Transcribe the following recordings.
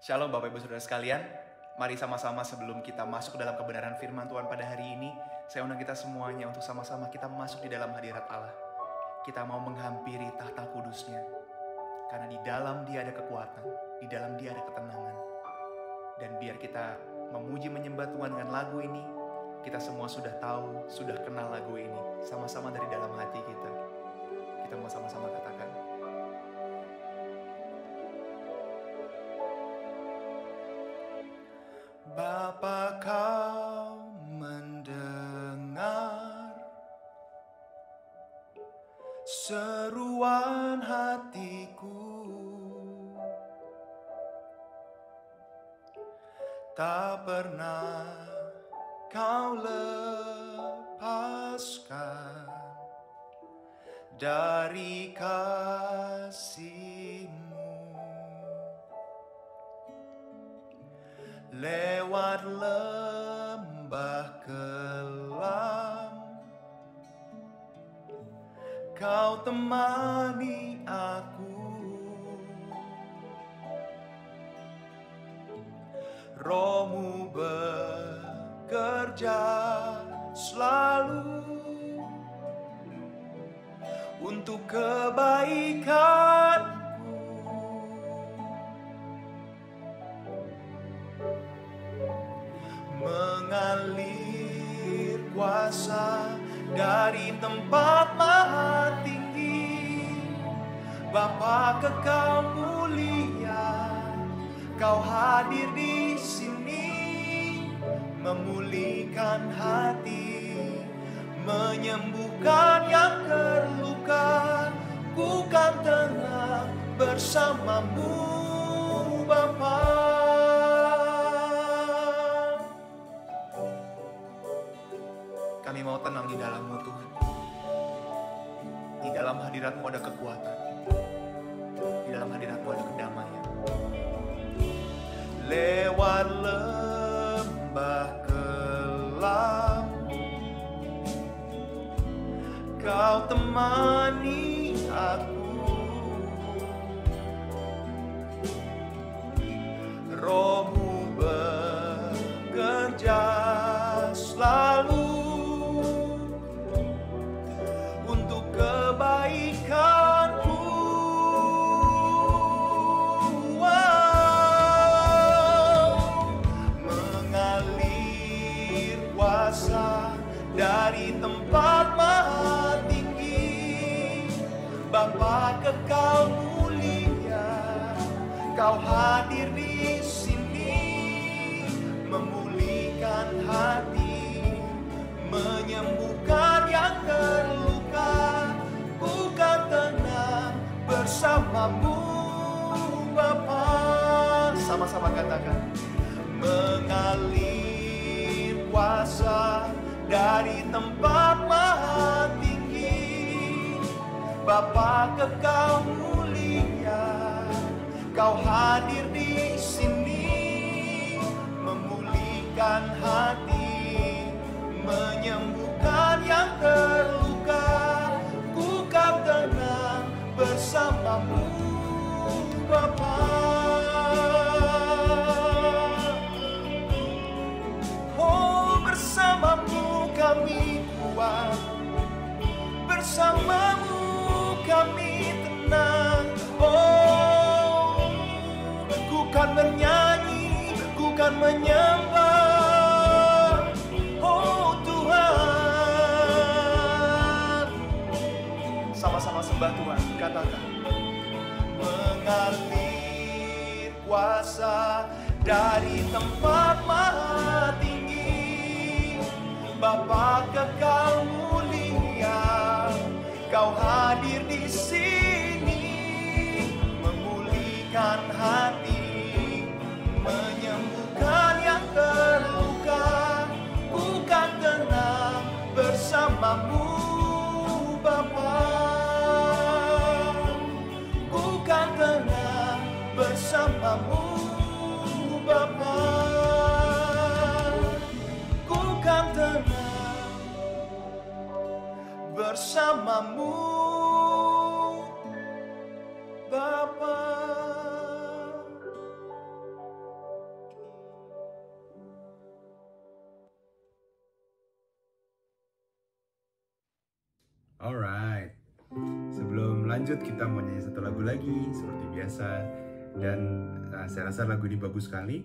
Shalom Bapak Ibu Saudara sekalian. Mari sama-sama sebelum kita masuk ke dalam kebenaran firman Tuhan pada hari ini, saya undang kita semuanya untuk sama-sama kita masuk di dalam hadirat Allah. Kita mau menghampiri tahta kudusnya. Karena di dalam Dia ada kekuatan, di dalam Dia ada ketenangan. Dan biar kita memuji menyembah Tuhan dengan lagu ini, kita semua sudah tahu, sudah kenal lagu ini. Sama-sama dari dalam hati kita. Kita mau sama-sama katakan. Bapa, Kau mendengar seruan hatiku, tak pernah Kau lepaskan dari kasih-Mu. Lewat lembah kelam, Kau temani aku. Roh-Mu bekerja selalu untuk kebaikan. Mengalir kuasa dari tempat maha tinggi, Bapa kekal mulia, Kau hadir di sini, memulihkan hati, menyembuhkan yang terluka. Ku kan tenang bersama-Mu, Bapa. Kami mau tenang di dalam-Mu, Tuhan. Di dalam hadirat-Mu ada kekuatan. Di dalam hadirat-Mu ada kedamaian. Lewat lembah kelam, Kau temani aku. Roh-Mu bekerja selalu untuk kebaikanku. Mengalir kuasa dari tempat maha tinggi, Bapa kekal mulia, Kau hadir di sini, memulihkan hati, menyembuhkan yang terluka. Ku kan tenang bersama-Mu, Bapa. Sama-sama katakan. Mengalir kuasa dari tempat maha tinggi, Bapa kekal mulia, Kau hadir di sini, memulihkan hati, menyembuhkan yang terluka. Ku kan tenang bersama-Mu, Bapa. Oh, bersama-Mu kami kuat, bersama-Mu kami tenang. Oh, ku kan bernyanyi, ku kan menyembah. Oh Tuhan, sama-sama sembah Tuhan, katakan. Mengalir kuasa dari tempat maha tinggi, Bapa kekal mulia, Kau hadir di sini, memulihkan hati, menyembuhkan yang terluka. Ku kan tenang bersama-Mu, Bapa. Ku kan tenang bersama-Mu, Bapa. Ku kan tenang bersama-Mu, Bapa. lanjut kita mau nyanyi satu lagu lagi seperti biasa. Dan saya rasa lagu ini bagus sekali.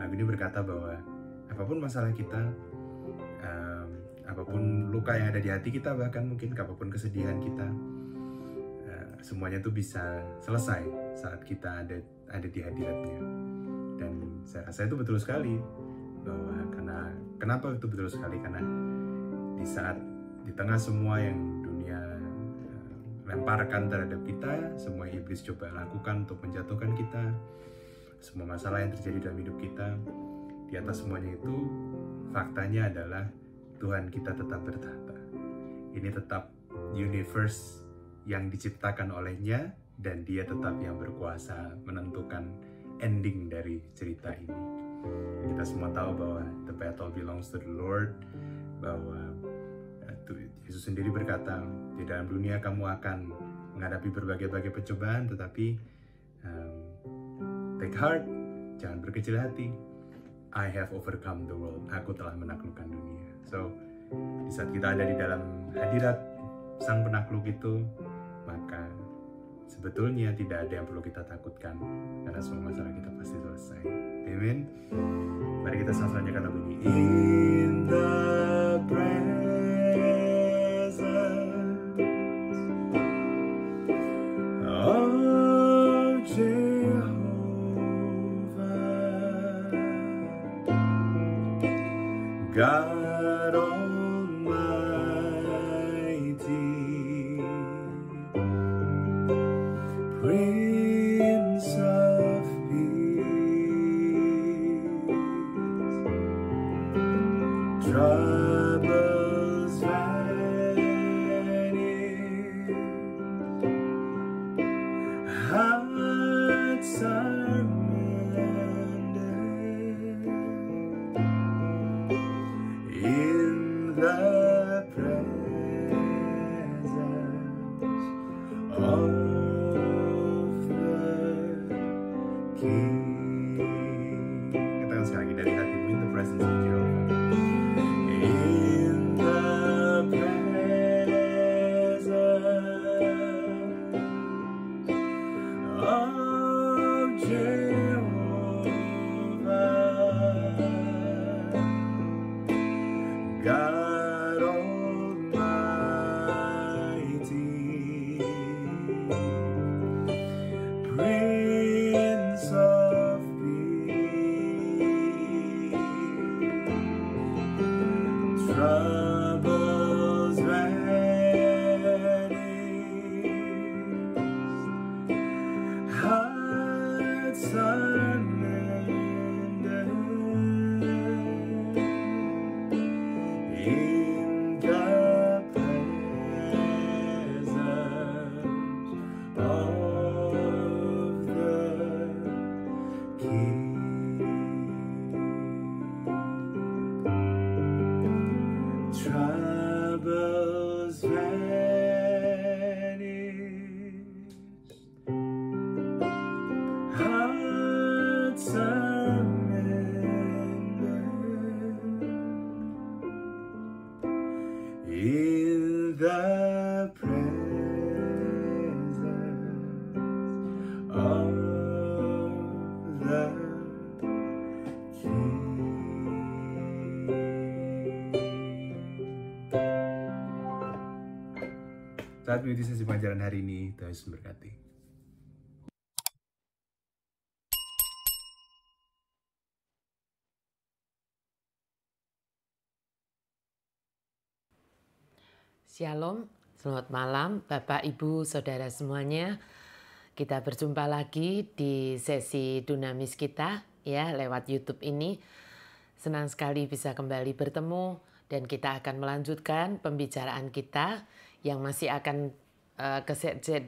Lagu ini berkata bahwa apapun masalah kita, apapun luka yang ada di hati kita, bahkan mungkin apapun kesedihan kita, semuanya itu bisa selesai saat kita ada di hadiratnya. Dan saya rasa itu betul sekali, bahwa kenapa itu betul sekali, karena di tengah semua yang dunia lemparkan terhadap kita, semua iblis coba lakukan untuk menjatuhkan kita, semua masalah yang terjadi dalam hidup kita, di atas semuanya itu faktanya adalah Tuhan kita tetap bertahta. Ini tetap universe yang diciptakan olehnya, dan dia tetap yang berkuasa menentukan ending dari cerita ini. Kita semua tahu bahwa the battle belongs to the Lord, bahwa Yesus sendiri berkata, di dalam dunia kamu akan menghadapi berbagai-bagai pencobaan, tetapi take heart, jangan berkecil hati. I have overcome the world. Aku telah menaklukkan dunia. So, di saat kita ada di dalam hadirat Sang Penakluk itu, maka sebetulnya tidak ada yang perlu kita takutkan, karena semua masalah kita pasti selesai. Amin. Mari kita sama-sama nyanyikan lagu ini. In the presence of Jehovah, God Almighty, Prince of Peace, troubles vanish, hearts are mended in the presence of katakan sekali lagi dari hatimu, in the presence of Jehovah. In the presence of Jehovah, God Almighty, Prince of Peace, troubles vanished, hearts are mended in the presence of troubles vanished, hearts are mended in the presence of the King. Saat mengikuti sesi pengajaran hari ini, Tuhan Yesus memberkati. Shalom, selamat malam Bapak, Ibu, Saudara semuanya. Kita berjumpa lagi di sesi Dunamis kita ya lewat YouTube ini. Senang sekali bisa kembali bertemu dan kita akan melanjutkan pembicaraan kita yang masih akan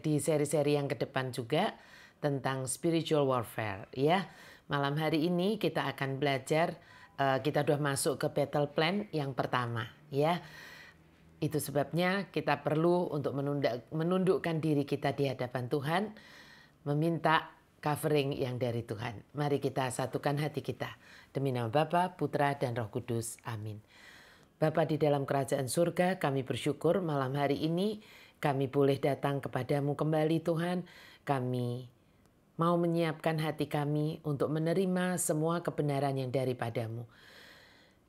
di seri-seri yang ke depan juga tentang spiritual warfare ya. Malam hari ini kita akan belajar, kita sudah masuk ke battle plan yang pertama ya. Itu sebabnya kita perlu untuk menundukkan diri kita di hadapan Tuhan, meminta covering yang dari Tuhan. Mari kita satukan hati kita. Demi nama Bapa, Putra, dan Roh Kudus. Amin. Bapa di dalam kerajaan surga, kami bersyukur malam hari ini kami boleh datang kepadamu kembali Tuhan. Kami mau menyiapkan hati kami untuk menerima semua kebenaran yang daripadamu.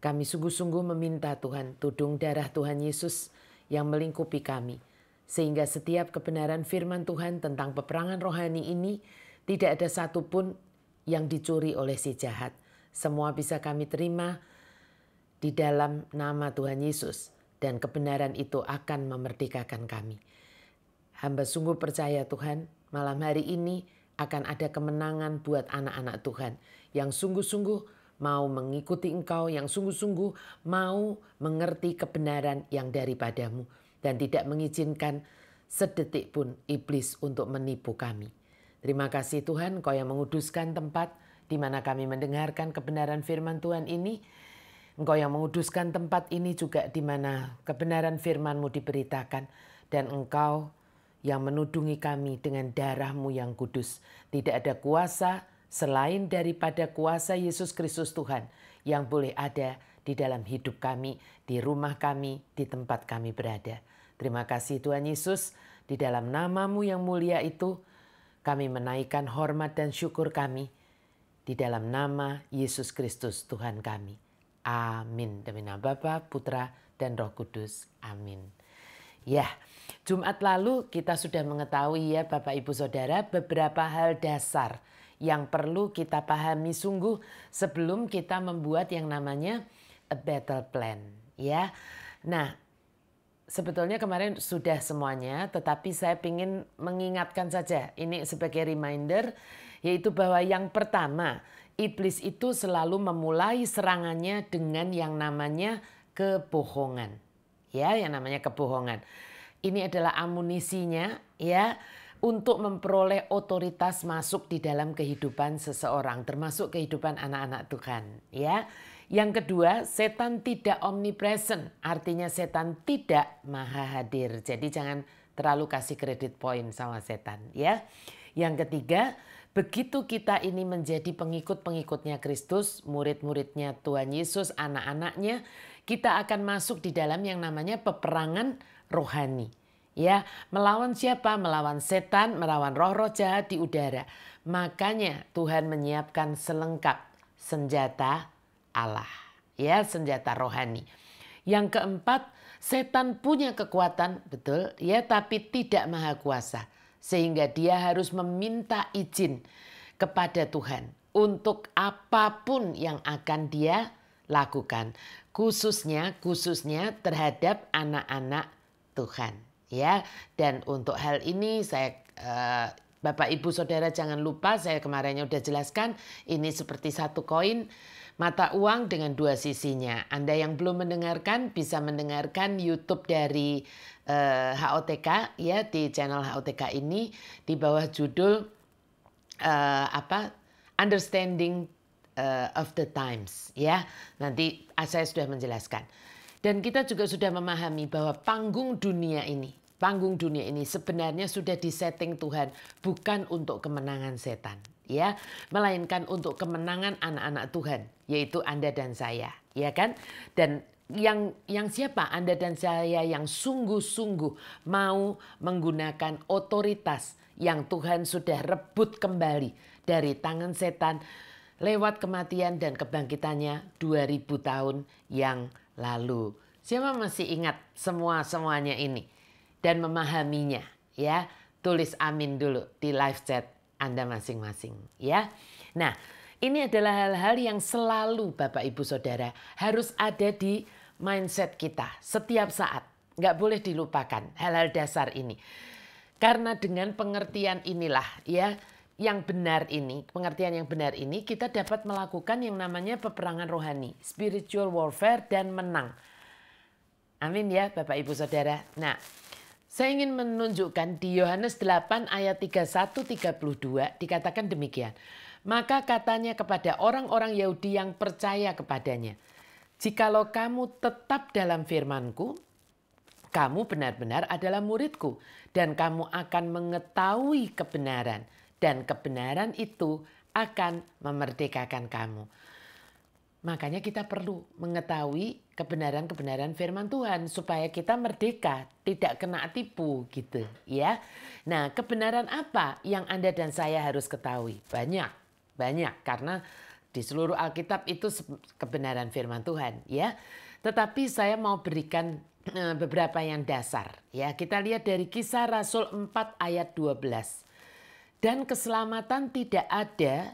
Kami sungguh-sungguh meminta Tuhan, tudung darah Tuhan Yesus yang melingkupi kami. Sehingga setiap kebenaran firman Tuhan tentang peperangan rohani ini tidak ada satupun yang dicuri oleh si jahat. Semua bisa kami terima di dalam nama Tuhan Yesus. Dan kebenaran itu akan memerdekakan kami. Hamba sungguh percaya Tuhan, malam hari ini akan ada kemenangan buat anak-anak Tuhan yang sungguh-sungguh mau mengikuti Engkau, yang sungguh-sungguh mau mengerti kebenaran yang daripadamu dan tidak mengizinkan sedetik pun iblis untuk menipu kami. Terima kasih Tuhan, Engkau yang menguduskan tempat di mana kami mendengarkan kebenaran firman Tuhan ini. Engkau yang menguduskan tempat ini juga di mana kebenaran firman-Mu diberitakan. Dan Engkau yang menudungi kami dengan darah-Mu yang kudus. Tidak ada kuasa selain daripada kuasa Yesus Kristus Tuhan yang boleh ada di dalam hidup kami, di rumah kami, di tempat kami berada. Terima kasih Tuhan Yesus, di dalam nama-Mu yang mulia itu kami menaikkan hormat dan syukur kami. Di dalam nama Yesus Kristus Tuhan kami. Amin. Demi nama Bapa, Putra, dan Roh Kudus. Amin. Ya, Jumat lalu kita sudah mengetahui ya Bapak Ibu Saudara beberapa hal dasar yang perlu kita pahami sungguh sebelum kita membuat yang namanya a battle plan. Ya, nah sebetulnya kemarin sudah semuanya, tetapi saya ingin mengingatkan saja ini sebagai reminder, yaitu bahwa yang pertama, iblis itu selalu memulai serangannya dengan yang namanya kebohongan. Ya, yang namanya kebohongan. Ini adalah amunisinya ya untuk memperoleh otoritas masuk di dalam kehidupan seseorang, termasuk kehidupan anak-anak Tuhan, ya. Yang kedua, setan tidak omnipresent, artinya setan tidak maha hadir. Jadi jangan terlalu kasih kredit poin sama setan, ya. Yang ketiga, begitu kita ini menjadi pengikut-pengikutnya Kristus, murid-muridnya Tuhan Yesus, anak-anaknya, kita akan masuk di dalam yang namanya peperangan rohani. Ya, melawan siapa? Melawan setan, melawan roh-roh jahat di udara. Makanya Tuhan menyiapkan selengkap senjata Allah. Ya, senjata rohani. Yang keempat, setan punya kekuatan, betul, ya, tapi tidak maha kuasa. Sehingga dia harus meminta izin kepada Tuhan untuk apapun yang akan dia lakukan. Khususnya terhadap anak-anak Tuhan. Ya, dan untuk hal ini saya Bapak Ibu Saudara jangan lupa saya kemarinnya udah jelaskan ini seperti satu koin mata uang dengan dua sisinya. Anda yang belum mendengarkan bisa mendengarkan YouTube dari HOTK ya di channel HOTK ini di bawah judul Understanding of the Times ya. Nanti saya sudah menjelaskan. Dan kita juga sudah memahami bahwa panggung dunia ini sebenarnya sudah disetting Tuhan bukan untuk kemenangan setan ya, melainkan untuk kemenangan anak-anak Tuhan, yaitu Anda dan saya, ya kan? Dan yang siapa? Anda dan saya yang sungguh-sungguh mau menggunakan otoritas yang Tuhan sudah rebut kembali dari tangan setan lewat kematian dan kebangkitannya 2000 tahun yang lalu. Siapa masih ingat semuanya ini dan memahaminya ya? Tulis amin dulu di live chat Anda masing-masing ya. Nah, ini adalah hal-hal yang selalu Bapak Ibu Saudara harus ada di mindset kita setiap saat. Nggak boleh dilupakan hal-hal dasar ini. Karena dengan pengertian inilah ya yang benar ini, pengertian yang benar ini kita dapat melakukan yang namanya peperangan rohani, spiritual warfare dan menang. Amin ya Bapak Ibu Saudara. Nah, saya ingin menunjukkan di Yohanes 8 ayat 31-32 dikatakan demikian. Maka katanya kepada orang-orang Yahudi yang percaya kepadanya, jikalau kamu tetap dalam firman-Ku, kamu benar-benar adalah murid-Ku dan kamu akan mengetahui kebenaran dan kebenaran itu akan memerdekakan kamu. Makanya kita perlu mengetahui kebenaran-kebenaran firman Tuhan supaya kita merdeka, tidak kena tipu gitu ya. Nah, kebenaran apa yang Anda dan saya harus ketahui? Banyak karena di seluruh Alkitab itu kebenaran firman Tuhan ya. Tetapi saya mau berikan beberapa yang dasar ya. Kita lihat dari Kisah Rasul 4 ayat 12. Dan keselamatan tidak ada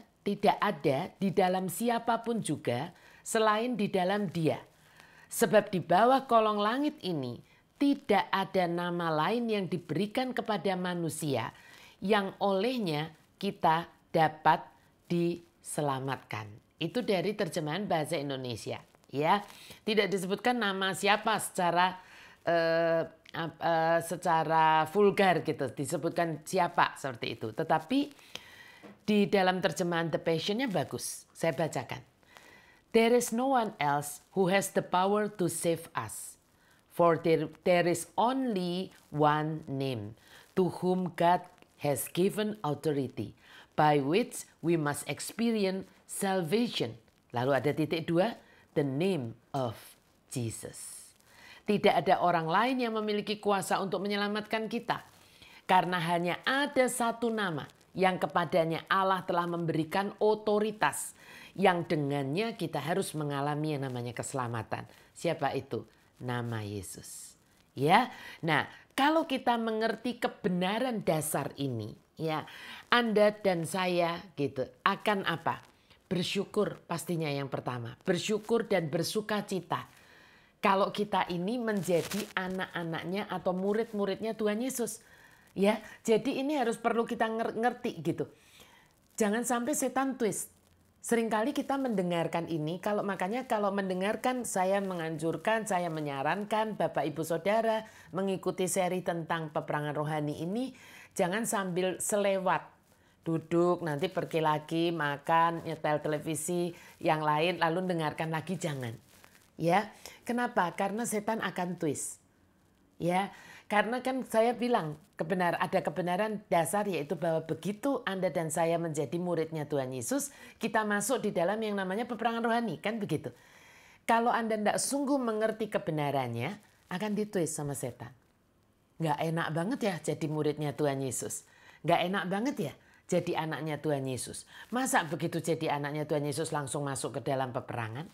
di dalam siapapun juga selain di dalam Dia. Sebab di bawah kolong langit ini tidak ada nama lain yang diberikan kepada manusia yang olehnya kita dapat diselamatkan. Itu dari terjemahan bahasa Indonesia. Ya, tidak disebutkan nama siapa secara vulgar gitu, disebutkan siapa seperti itu. Tetapi di dalam terjemahan The Passion-nya bagus. Saya bacakan. There is no one else who has the power to save us. For there is only one name to whom God has given authority by which we must experience salvation. Lalu ada titik 2, the name of Jesus. Tidak ada orang lain yang memiliki kuasa untuk menyelamatkan kita. Karena hanya ada satu nama yang kepadanya Allah telah memberikan otoritas. Yang dengannya kita harus mengalami yang namanya keselamatan. Siapa itu? Nama Yesus. Ya, nah kalau kita mengerti kebenaran dasar ini, ya Anda dan saya gitu akan apa? Bersyukur pastinya yang pertama. Bersyukur dan bersuka cita. Kalau kita ini menjadi anak-anaknya atau murid-muridnya Tuhan Yesus. Ya, jadi ini harus perlu kita ngerti gitu. Jangan sampai setan twist. Seringkali kita mendengarkan ini, makanya kalau mendengarkan saya menganjurkan, saya menyarankan Bapak Ibu Saudara mengikuti seri tentang peperangan rohani ini, jangan sambil selewat. Duduk, nanti pergi lagi, makan, nyetel televisi, yang lain, lalu dengarkan lagi, jangan. Ya, kenapa? Karena setan akan twist. Ya, karena kan saya bilang ada kebenaran dasar yaitu bahwa begitu Anda dan saya menjadi muridnya Tuhan Yesus, kita masuk di dalam yang namanya peperangan rohani, kan begitu. Kalau Anda tidak sungguh mengerti kebenarannya, akan ditwist sama setan. Nggak enak banget ya jadi muridnya Tuhan Yesus. Nggak enak banget ya jadi anaknya Tuhan Yesus. Masa begitu jadi anaknya Tuhan Yesus langsung masuk ke dalam peperangan?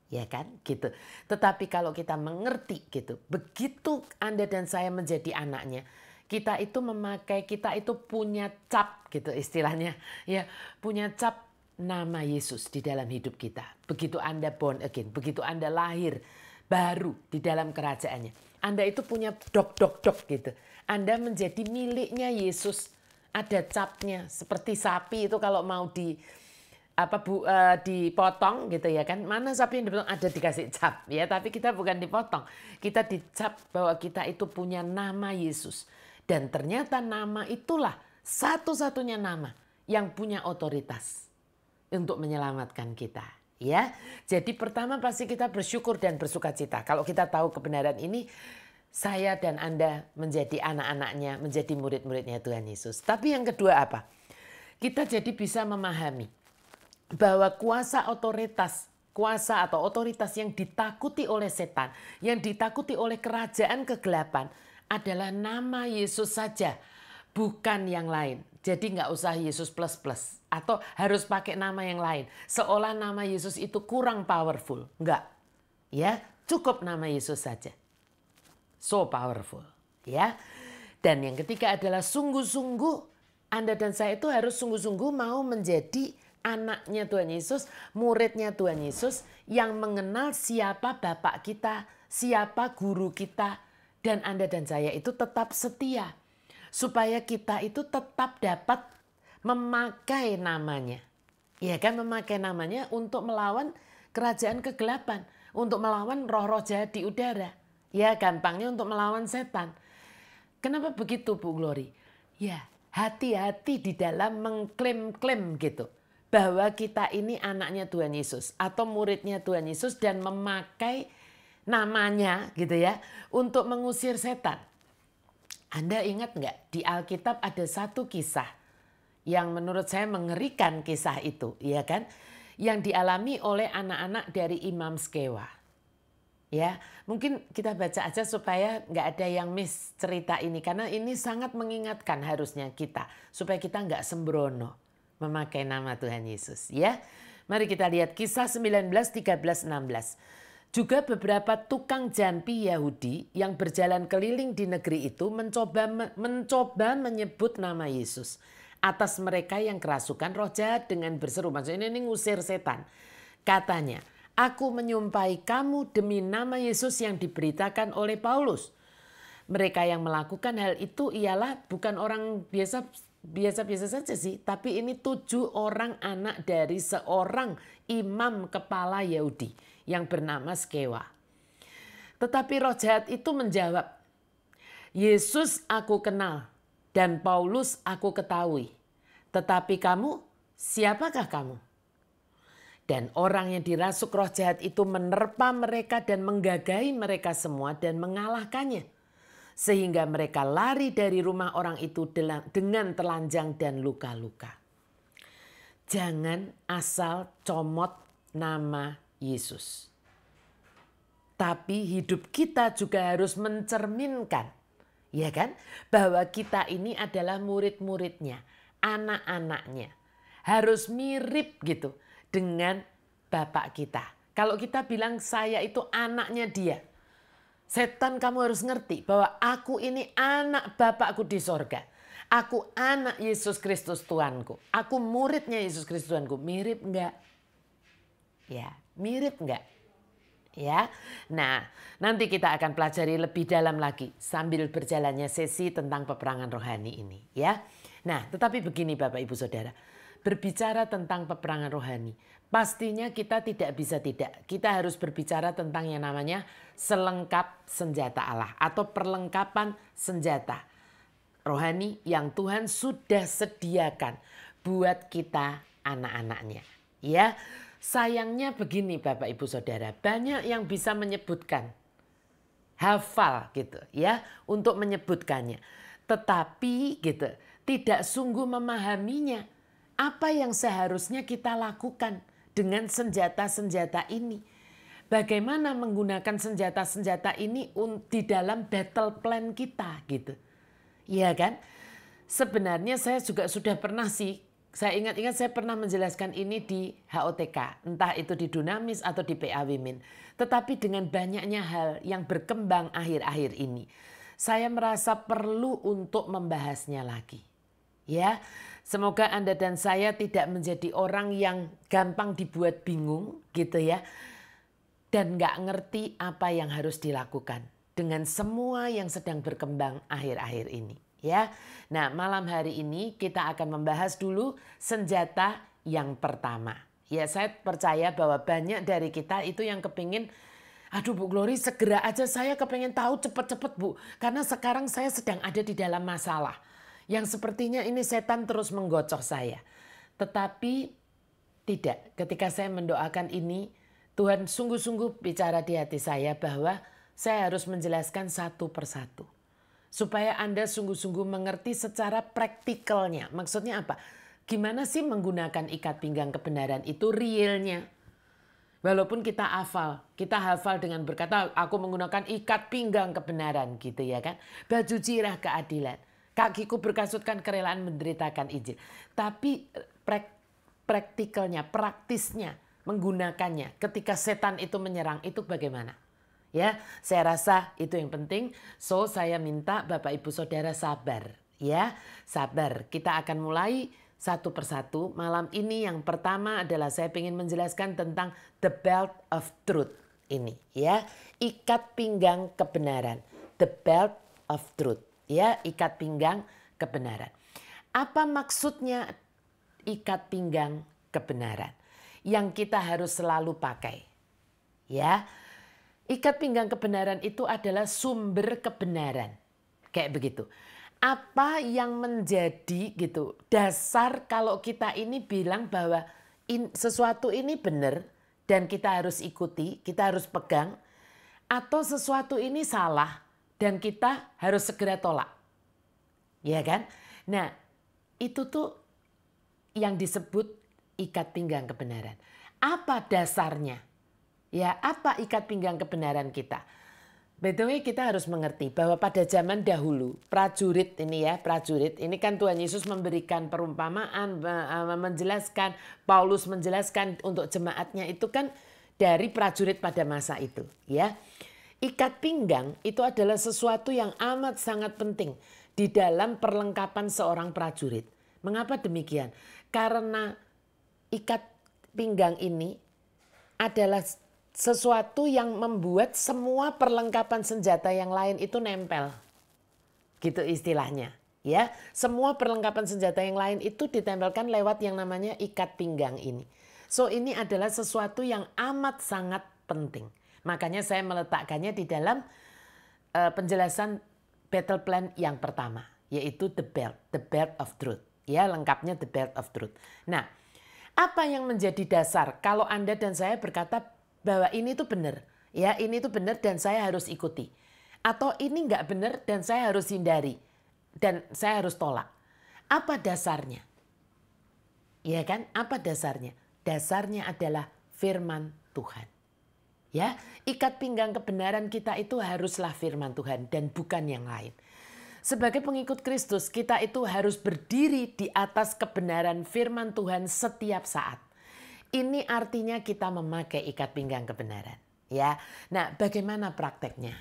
Ya kan gitu. Tetapi kalau kita mengerti gitu, begitu Anda dan saya menjadi anaknya, kita itu punya cap gitu istilahnya, ya punya cap nama Yesus di dalam hidup kita. Begitu Anda born again, begitu Anda lahir baru di dalam kerajaannya, Anda itu punya dok gitu. Anda menjadi miliknya Yesus, ada capnya seperti sapi itu kalau mau dipotong gitu ya kan, mana sapi yang dipotong ada dikasih cap ya, tapi kita bukan dipotong, kita dicap bahwa kita itu punya nama Yesus, dan ternyata nama itulah satu-satunya nama yang punya otoritas untuk menyelamatkan kita ya. Jadi pertama pasti kita bersyukur dan bersuka cita kalau kita tahu kebenaran ini, saya dan Anda menjadi anak-anaknya, menjadi murid-muridnya Tuhan Yesus. Tapi yang kedua apa? Kita jadi bisa memahami bahwa kuasa atau otoritas yang ditakuti oleh setan, yang ditakuti oleh kerajaan kegelapan adalah nama Yesus saja, bukan yang lain. Jadi nggak usah Yesus plus atau harus pakai nama yang lain. Seolah nama Yesus itu kurang powerful. Enggak. Ya, cukup nama Yesus saja. So powerful, ya. Dan yang ketiga adalah sungguh-sungguh Anda dan saya itu harus sungguh-sungguh mau menjadi anaknya Tuhan Yesus, muridnya Tuhan Yesus yang mengenal siapa Bapak kita, siapa guru kita, dan Anda dan saya itu tetap setia. Supaya kita itu tetap dapat memakai namanya. Ya kan, memakai namanya untuk melawan kerajaan kegelapan, untuk melawan roh-roh jahat di udara. Ya, gampangnya untuk melawan setan. Kenapa begitu Bu Glory? Ya, hati-hati di dalam mengklaim-klaim gitu. Bahwa kita ini anaknya Tuhan Yesus atau muridnya Tuhan Yesus dan memakai namanya gitu ya untuk mengusir setan. Anda ingat nggak di Alkitab ada satu kisah yang menurut saya mengerikan kisah itu, ya kan? yang dialami oleh anak-anak dari Imam Skewa. Ya, mungkin kita baca aja supaya nggak ada yang miss cerita ini, karena ini sangat mengingatkan harusnya kita supaya kita nggak sembrono memakai nama Tuhan Yesus. Ya, mari kita lihat Kisah 19, 13, 16. Juga beberapa tukang jampi Yahudi yang berjalan keliling di negeri itu mencoba menyebut nama Yesus atas mereka yang kerasukan roh jahat dengan berseru. Maksudnya ini ngusir setan. Katanya, aku menyumpahi kamu demi nama Yesus yang diberitakan oleh Paulus. Mereka yang melakukan hal itu ialah bukan orang biasa-biasa saja sih, tapi ini 7 orang anak dari seorang imam kepala Yahudi yang bernama Skewa. Tetapi roh jahat itu menjawab, Yesus aku kenal dan Paulus aku ketahui. Tetapi kamu, siapakah kamu? Dan orang yang dirasuk roh jahat itu menerpa mereka dan menggagahi mereka semua dan mengalahkannya. Sehingga mereka lari dari rumah orang itu dengan telanjang dan luka-luka. Jangan asal comot nama Yesus. Tapi hidup kita juga harus mencerminkan, ya kan? Bahwa kita ini adalah murid-muridnya, anak-anaknya. Harus mirip gitu dengan Bapak kita. Kalau kita bilang saya itu anaknya dia, setan kamu harus ngerti bahwa aku ini anak Bapakku di sorga. Aku anak Yesus Kristus Tuanku. Aku muridnya Yesus Kristus Tuanku. Mirip enggak? Ya, mirip enggak? Ya. Nah, nanti kita akan pelajari lebih dalam lagi sambil berjalannya sesi tentang peperangan rohani ini, ya. Nah, tetapi begini Bapak Ibu Saudara, berbicara tentang peperangan rohani, pastinya kita tidak bisa tidak. Kita harus berbicara tentang yang namanya selengkap senjata Allah atau perlengkapan senjata rohani yang Tuhan sudah sediakan buat kita anak-anaknya. Ya, sayangnya begini Bapak Ibu Saudara, banyak yang bisa menyebutkan, hafal gitu ya untuk menyebutkannya. Tetapi gitu tidak sungguh memahaminya. Apa yang seharusnya kita lakukan dengan senjata-senjata ini? Bagaimana menggunakan senjata-senjata ini di dalam battle plan kita gitu. Iya kan? Sebenarnya saya juga sudah pernah sih, saya ingat-ingat saya pernah menjelaskan ini di HOTK, entah itu di Dunamis atau di PA Women. Tetapi dengan banyaknya hal yang berkembang akhir-akhir ini, saya merasa perlu untuk membahasnya lagi. Ya, semoga Anda dan saya tidak menjadi orang yang gampang dibuat bingung gitu ya. Dan nggak ngerti apa yang harus dilakukan dengan semua yang sedang berkembang akhir-akhir ini. Ya, nah malam hari ini kita akan membahas dulu senjata yang pertama. Ya, saya percaya bahwa banyak dari kita itu yang kepingin, aduh Bu Glory segera aja saya kepingin tahu cepet-cepet Bu. Karena sekarang saya sedang ada di dalam masalah. Yang sepertinya ini setan terus menggocok saya. Tetapi tidak, ketika saya mendoakan ini, Tuhan sungguh-sungguh bicara di hati saya bahwa saya harus menjelaskan satu persatu. Supaya Anda sungguh-sungguh mengerti secara praktikalnya. Maksudnya apa? Gimana sih menggunakan ikat pinggang kebenaran itu realnya? Walaupun kita hafal dengan berkata, aku menggunakan ikat pinggang kebenaran gitu ya kan. Baju jirah keadilan. Kakiku berkasutkan kerelaan menderitakan Injil. Tapi praktikalnya, praktisnya, menggunakannya ketika setan itu menyerang itu bagaimana? Ya, saya rasa itu yang penting. So, saya minta Bapak Ibu Saudara sabar. Ya, sabar. Kita akan mulai satu persatu. Malam ini yang pertama adalah saya ingin menjelaskan tentang the belt of truth ini. Ya, ikat pinggang kebenaran. The belt of truth. Ya, ikat pinggang kebenaran. Apa maksudnya ikat pinggang kebenaran yang kita harus selalu pakai? Ya, ikat pinggang kebenaran itu adalah sumber kebenaran. Kayak begitu. Apa yang menjadi gitu dasar kalau kita ini bilang bahwa sesuatu ini benar dan kita harus ikuti, kita harus pegang, atau sesuatu ini salah dan kita harus segera tolak. Ya kan? Nah, itu tuh yang disebut ikat pinggang kebenaran. Apa dasarnya? Ya, apa ikat pinggang kebenaran kita? By the way, kita harus mengerti bahwa pada zaman dahulu, prajurit ini kan Tuhan Yesus memberikan perumpamaan, menjelaskan, Paulus menjelaskan untuk jemaatnya itu kan dari prajurit pada masa itu, ya. Ikat pinggang itu adalah sesuatu yang amat sangat penting di dalam perlengkapan seorang prajurit. Mengapa demikian? Karena ikat pinggang ini adalah sesuatu yang membuat semua perlengkapan senjata yang lain itu nempel. Gitu istilahnya. Ya, semua perlengkapan senjata yang lain itu ditempelkan lewat yang namanya ikat pinggang ini. So ini adalah sesuatu yang amat sangat penting. Makanya saya meletakkannya di dalam penjelasan battle plan yang pertama, yaitu the belt of truth. Ya, lengkapnya the belt of truth. Nah, apa yang menjadi dasar kalau Anda dan saya berkata bahwa ini tuh benar, ya ini tuh benar dan saya harus ikuti, atau ini nggak benar dan saya harus hindari dan saya harus tolak? Apa dasarnya? Ya kan? Apa dasarnya? Dasarnya adalah firman Tuhan. Ya, ikat pinggang kebenaran kita itu haruslah firman Tuhan dan bukan yang lain. Sebagai pengikut Kristus, kita itu harus berdiri di atas kebenaran firman Tuhan setiap saat. Ini artinya kita memakai ikat pinggang kebenaran, ya. Nah, bagaimana prakteknya?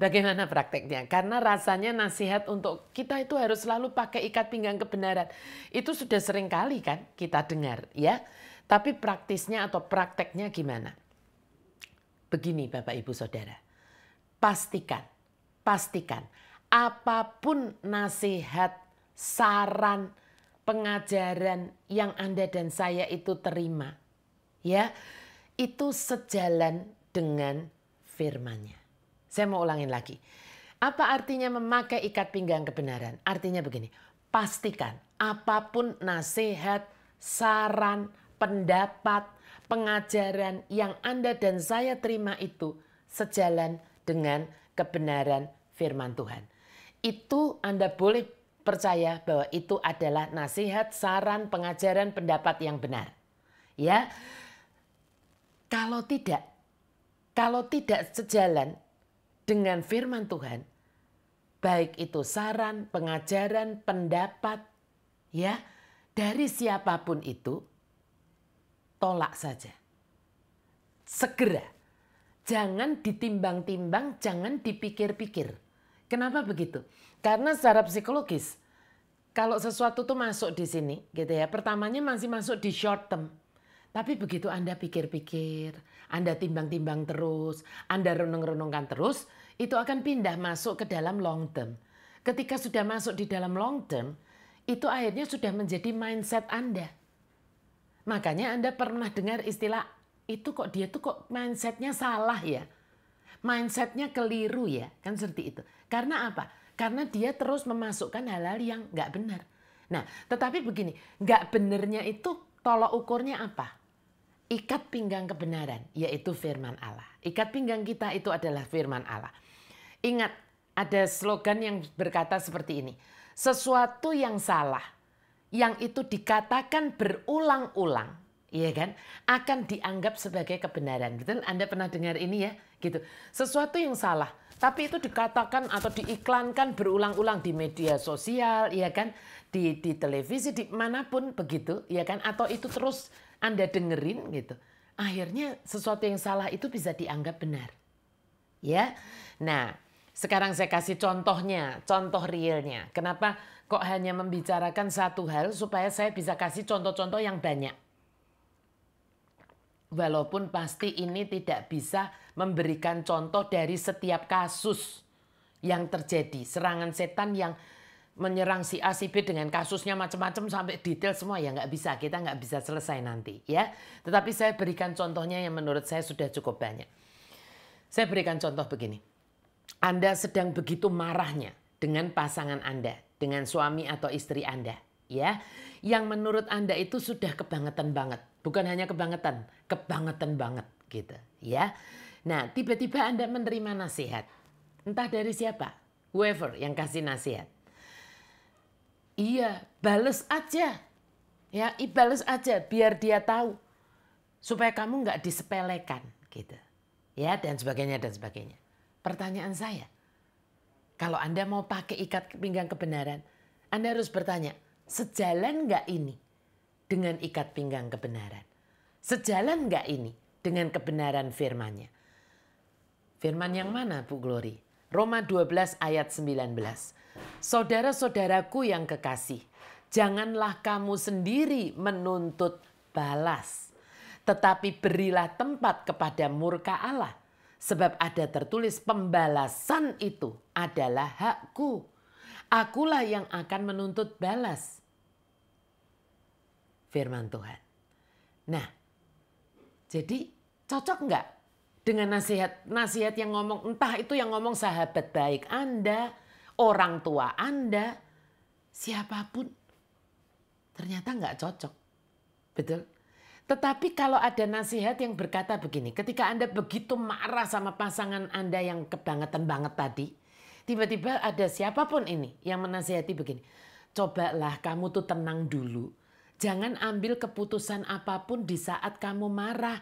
Bagaimana prakteknya? Karena rasanya nasihat untuk kita itu harus selalu pakai ikat pinggang kebenaran. Itu sudah sering kali kan kita dengar, ya. Tapi praktisnya atau prakteknya gimana? Begini Bapak Ibu Saudara, pastikan apapun nasihat, saran, pengajaran yang Anda dan saya itu terima, ya, itu sejalan dengan firman-Nya. Saya mau ulangin lagi. Apa artinya memakai ikat pinggang kebenaran? Artinya begini, pastikan apapun nasihat, saran, pendapat, pengajaran yang Anda dan saya terima itu sejalan dengan kebenaran firman Tuhan. Itu Anda boleh percaya bahwa itu adalah nasihat, saran, pengajaran, pendapat yang benar. Ya. Kalau tidak sejalan dengan firman Tuhan, baik itu saran, pengajaran, pendapat, ya, dari siapapun itu, tolak saja. Segera. Jangan ditimbang-timbang, jangan dipikir-pikir. Kenapa begitu? Karena secara psikologis, kalau sesuatu tuh masuk di sini, gitu ya, pertamanya masih masuk di short term. Tapi begitu Anda pikir-pikir, Anda timbang-timbang terus, Anda renung-renungkan terus, itu akan pindah masuk ke dalam long term. Ketika sudah masuk di dalam long term, itu akhirnya sudah menjadi mindset Anda. Makanya Anda pernah dengar istilah, itu kok dia tuh kok mindsetnya salah ya. Mindsetnya keliru ya, kan seperti itu. Karena apa? Karena dia terus memasukkan hal-hal yang nggak benar. Nah, tetapi begini, nggak benernya itu tolok ukurnya apa? Ikat pinggang kebenaran, yaitu firman Allah. Ikat pinggang kita itu adalah firman Allah. Ingat, ada slogan yang berkata seperti ini. Sesuatu yang salah, yang itu dikatakan berulang-ulang, ya kan, akan dianggap sebagai kebenaran. Betul? Anda pernah dengar ini ya? Gitu. Sesuatu yang salah, tapi itu dikatakan atau diiklankan berulang-ulang di media sosial, ya kan, di televisi, di manapun begitu, ya kan, atau itu terus Anda dengerin gitu. Akhirnya sesuatu yang salah itu bisa dianggap benar. Ya. Nah, sekarang saya kasih contohnya, contoh realnya. Kenapa kok hanya membicarakan satu hal supaya saya bisa kasih contoh-contoh yang banyak. Walaupun pasti ini tidak bisa memberikan contoh dari setiap kasus yang terjadi. Serangan setan yang menyerang si A, si B dengan kasusnya macam-macam sampai detail semua ya nggak bisa. Kita nggak bisa selesai nanti ya. Tetapi saya berikan contohnya yang menurut saya sudah cukup banyak. Saya berikan contoh begini. Anda sedang begitu marahnya dengan pasangan Anda, dengan suami atau istri Anda, ya, yang menurut Anda itu sudah kebangetan banget, bukan hanya kebangetan banget, gitu, ya. Nah, tiba-tiba Anda menerima nasihat, entah dari siapa, whoever yang kasih nasihat. Iya, bales aja, ya, bales aja biar dia tahu supaya kamu nggak disepelekan gitu. Ya, dan sebagainya dan sebagainya. Pertanyaan saya, kalau Anda mau pakai ikat pinggang kebenaran, Anda harus bertanya, sejalan nggak ini dengan ikat pinggang kebenaran? Sejalan nggak ini dengan kebenaran firman-Nya? Firman yang mana, Bu Glory? Roma 12 ayat 19. Saudara-saudaraku yang kekasih, janganlah kamu sendiri menuntut balas, tetapi berilah tempat kepada murka Allah. Sebab ada tertulis pembalasan itu adalah hakku. Akulah yang akan menuntut balas. Firman Tuhan. Nah, jadi cocok enggak dengan nasihat yang ngomong, entah itu yang ngomong sahabat baik Anda, orang tua Anda, siapapun. Ternyata enggak cocok. Betul? Tetapi kalau ada nasihat yang berkata begini, ketika Anda begitu marah sama pasangan Anda yang kebangetan banget tadi, tiba-tiba ada siapapun ini yang menasihati begini, cobalah kamu tuh tenang dulu. Jangan ambil keputusan apapun di saat kamu marah.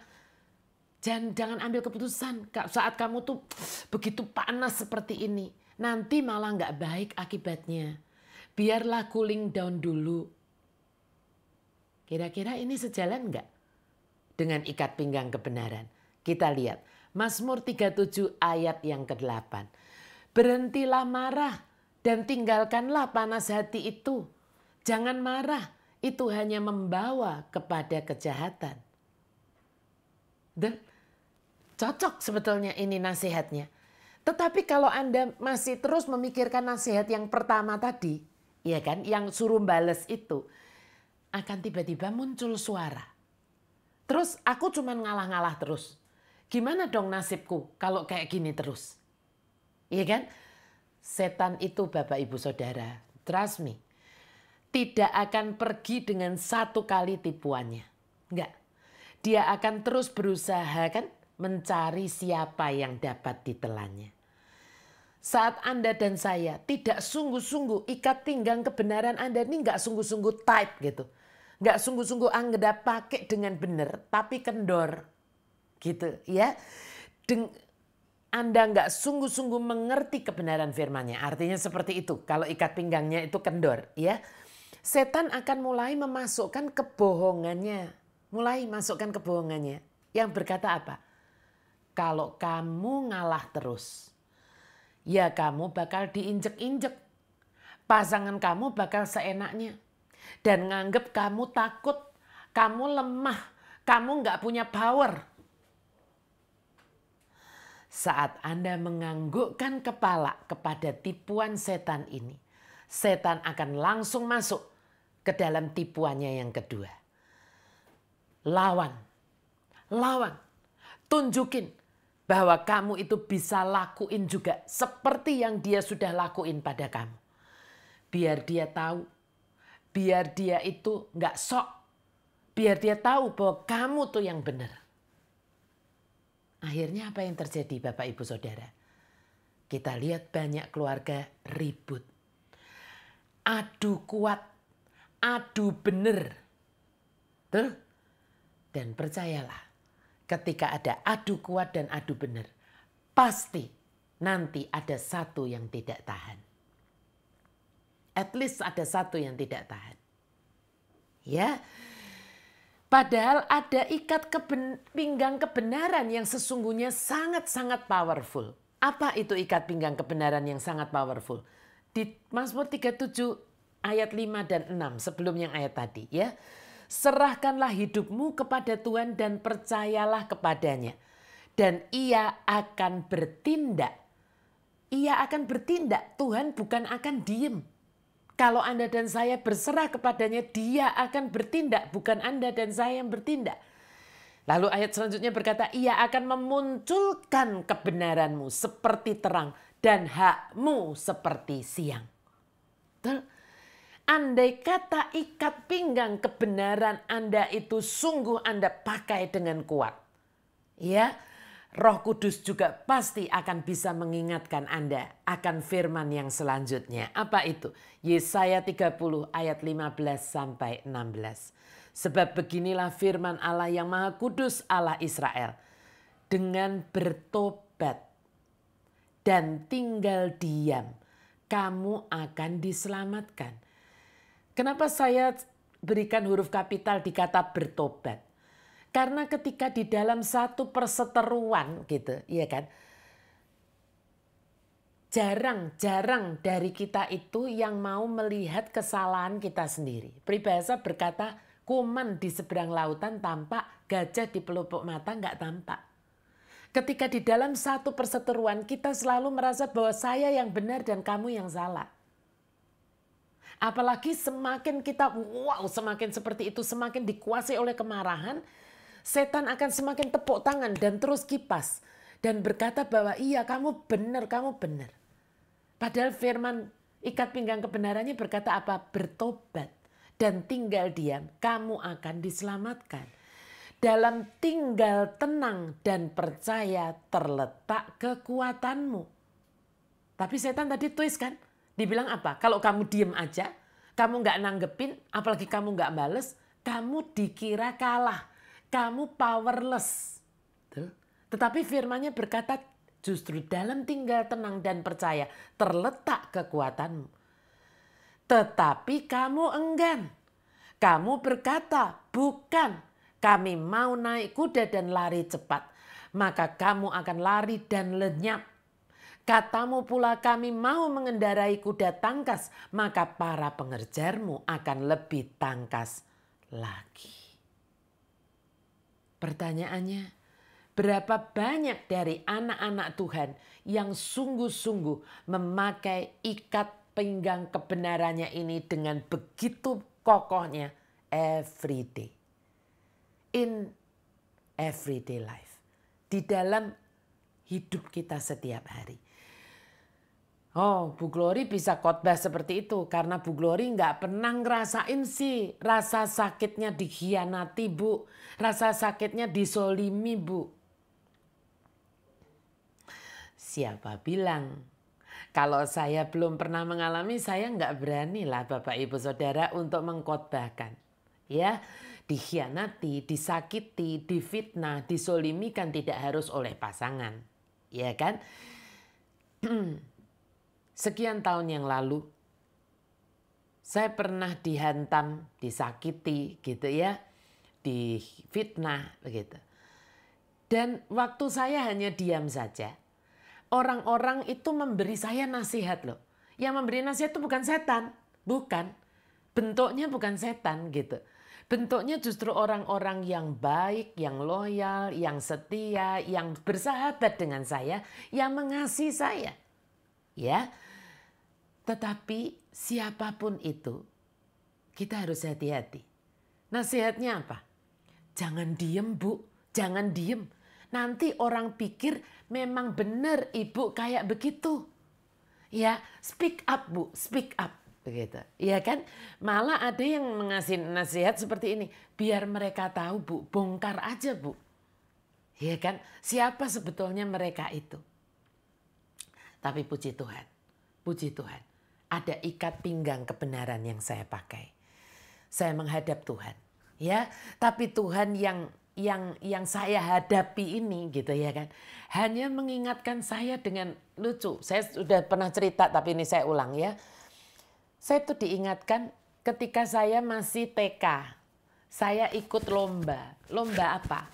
Jangan ambil keputusan saat kamu tuh begitu panas seperti ini. Nanti malah nggak baik akibatnya. Biarlah cooling down dulu. Kira-kira ini sejalan nggak dengan ikat pinggang kebenaran? Kita lihat Mazmur 37 ayat yang ke-8. Berhentilah marah dan tinggalkanlah panas hati itu. Jangan marah, itu hanya membawa kepada kejahatan. Dan cocok sebetulnya ini nasihatnya. Tetapi kalau Anda masih terus memikirkan nasihat yang pertama tadi, ya kan, yang suruh bales itu, akan tiba-tiba muncul suara. Terus aku cuman ngalah-ngalah terus. Gimana dong nasibku kalau kayak gini terus? Iya kan? Setan itu Bapak Ibu Saudara, trust me, tidak akan pergi dengan satu kali tipuannya. Enggak. Dia akan terus berusaha kan mencari siapa yang dapat ditelannya. Saat Anda dan saya tidak sungguh-sungguh ikat pinggang kebenaran Anda ini enggak sungguh-sungguh tight gitu. Enggak sungguh-sungguh Anda pakai dengan benar, tapi kendor. Gitu ya. Anda enggak sungguh-sungguh mengerti kebenaran firman-Nya. Artinya seperti itu. Kalau ikat pinggangnya itu kendor. Ya. Setan akan mulai memasukkan kebohongannya. Mulai masukkan kebohongannya. Yang berkata apa? Kalau kamu ngalah terus, ya kamu bakal diinjek-injek. Pasangan kamu bakal seenaknya. Dan nganggep kamu takut, kamu lemah, kamu nggak punya power. Saat Anda menganggukkan kepala kepada tipuan setan ini, setan akan langsung masuk ke dalam tipuannya yang kedua. Lawan, tunjukin bahwa kamu itu bisa lakuin juga seperti yang dia sudah lakuin pada kamu. Biar dia tahu. Biar dia itu nggak sok. Biar dia tahu bahwa kamu tuh yang benar. Akhirnya apa yang terjadi Bapak Ibu Saudara? Kita lihat banyak keluarga ribut. Adu kuat. Adu benar. Tuh. Dan percayalah. Ketika ada adu kuat dan adu benar. Pasti nanti ada satu yang tidak tahan. At least ada satu yang tidak tahan. Ya. Padahal ada ikat pinggang kebenaran yang sesungguhnya sangat-sangat powerful. Apa itu ikat pinggang kebenaran yang sangat powerful? Di Mazmur 37 ayat 5 dan 6 sebelum yang ayat tadi ya. Serahkanlah hidupmu kepada Tuhan dan percayalah kepadanya. Dan ia akan bertindak. Ia akan bertindak. Tuhan bukan akan diem. Kalau Anda dan saya berserah kepadanya, dia akan bertindak. Bukan Anda dan saya yang bertindak. Lalu ayat selanjutnya berkata, ia akan memunculkan kebenaranmu seperti terang dan hakmu seperti siang. Betul? Andai kata ikat pinggang kebenaran Anda itu sungguh Anda pakai dengan kuat. Ya, Roh Kudus juga pasti akan bisa mengingatkan Anda akan firman yang selanjutnya. Apa itu? Yesaya 30 ayat 15 sampai 16. Sebab beginilah firman Allah yang Maha Kudus, Allah Israel. Dengan bertobat dan tinggal diam, kamu akan diselamatkan. Kenapa saya berikan huruf kapital di kata bertobat? Karena ketika di dalam satu perseteruan gitu, ya kan, jarang dari kita itu yang mau melihat kesalahan kita sendiri. Peribahasa berkata, kuman di seberang lautan tampak, gajah di pelupuk mata nggak tampak. Ketika di dalam satu perseteruan kita selalu merasa bahwa saya yang benar dan kamu yang salah. Apalagi semakin kita, semakin seperti itu, semakin dikuasai oleh kemarahan, setan akan semakin tepuk tangan dan terus kipas. Dan berkata bahwa iya kamu benar, kamu benar. Padahal firman ikat pinggang kebenarannya berkata apa? Bertobat dan tinggal diam, kamu akan diselamatkan. Dalam tinggal tenang dan percaya terletak kekuatanmu. Tapi setan tadi twist kan? Dibilang apa? Kalau kamu diem aja, kamu nggak nanggepin, apalagi kamu nggak bales, kamu dikira kalah. Kamu powerless. Tetapi firman-Nya berkata justru dalam tinggal tenang dan percaya terletak kekuatanmu. Tetapi kamu enggan. Kamu berkata, bukan, kami mau naik kuda dan lari cepat. Maka kamu akan lari dan lenyap. Katamu pula kami mau mengendarai kuda tangkas, maka para pengejarmu akan lebih tangkas lagi. Pertanyaannya, berapa banyak dari anak-anak Tuhan yang sungguh-sungguh memakai ikat pinggang kebenarannya ini dengan begitu kokohnya every day. In everyday life. Di dalam hidup kita setiap hari. Oh, Bu Glory bisa khotbah seperti itu karena Bu Glory nggak pernah ngerasain sih rasa sakitnya dikhianati, Bu. Rasa sakitnya disolimi, Bu. Siapa bilang kalau saya belum pernah mengalami, saya nggak berani lah Bapak Ibu Saudara untuk mengkhotbahkan. Ya, dikhianati, disakiti, difitnah, disolimi kan tidak harus oleh pasangan. Ya kan? Sekian tahun yang lalu, saya pernah dihantam, disakiti gitu ya, difitnah begitu. Dan waktu saya hanya diam saja, orang-orang itu memberi saya nasihat loh. Yang memberi nasihat itu bukan setan, bukan. Bentuknya bukan setan gitu. Bentuknya justru orang-orang yang baik, yang loyal, yang setia, yang bersahabat dengan saya, yang mengasihi saya. Ya. Tetapi siapapun itu, kita harus hati-hati. Nasihatnya apa? Jangan diem, Bu. Jangan diem. Nanti orang pikir memang benar ibu kayak begitu. Ya, speak up, Bu. Speak up. Begitu. Ya kan? Malah ada yang mengasih nasihat seperti ini. Biar mereka tahu, Bu. Bongkar aja, Bu. Ya kan? Siapa sebetulnya mereka itu? Tapi puji Tuhan. Puji Tuhan. Ada ikat pinggang kebenaran yang saya pakai. Saya menghadap Tuhan, ya. Tapi Tuhan yang saya hadapi ini, gitu ya kan, hanya mengingatkan saya dengan lucu. Saya sudah pernah cerita, tapi ini saya ulang ya. Saya tuh diingatkan ketika saya masih TK, saya ikut lomba. Lomba apa?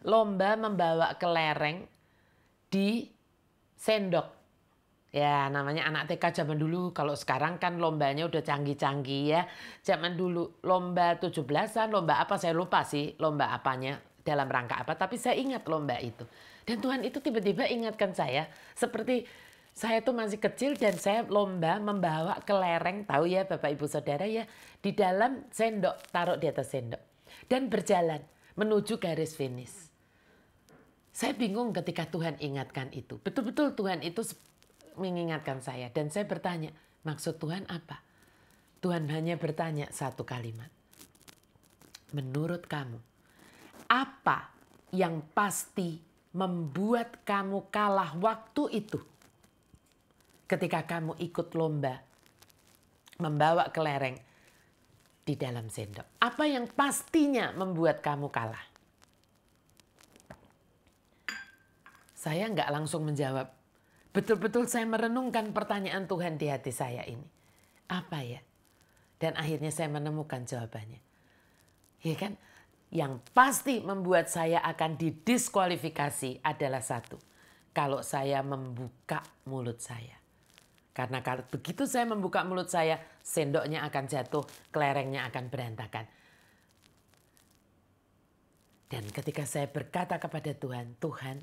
Lomba membawa kelereng di sendok. Ya namanya anak TK zaman dulu, kalau sekarang kan lombanya udah canggih-canggih ya. Zaman dulu lomba 17-an, lomba apa saya lupa sih lomba apanya, dalam rangka apa. Tapi saya ingat lomba itu. Dan Tuhan itu tiba-tiba ingatkan saya, seperti saya tuh masih kecil dan saya lomba membawa kelereng, tahu ya Bapak Ibu Saudara ya, di dalam sendok, taruh di atas sendok. Dan berjalan menuju garis finish. Saya bingung ketika Tuhan ingatkan itu. Betul-betul Tuhan itu mengingatkan saya dan saya bertanya, maksud Tuhan apa? Tuhan hanya bertanya satu kalimat. Menurut kamu, apa yang pasti membuat kamu kalah waktu itu. Ketika kamu ikut lomba membawa kelereng di dalam sendok. Apa yang pastinya membuat kamu kalah? Saya nggak langsung menjawab. Betul-betul saya merenungkan pertanyaan Tuhan di hati saya ini. Apa ya? Dan akhirnya saya menemukan jawabannya. Ya kan? Yang pasti membuat saya akan didiskualifikasi adalah satu. Kalau saya membuka mulut saya. Karena kalau begitu saya membuka mulut saya, sendoknya akan jatuh, kelerengnya akan berantakan. Dan ketika saya berkata kepada Tuhan, Tuhan,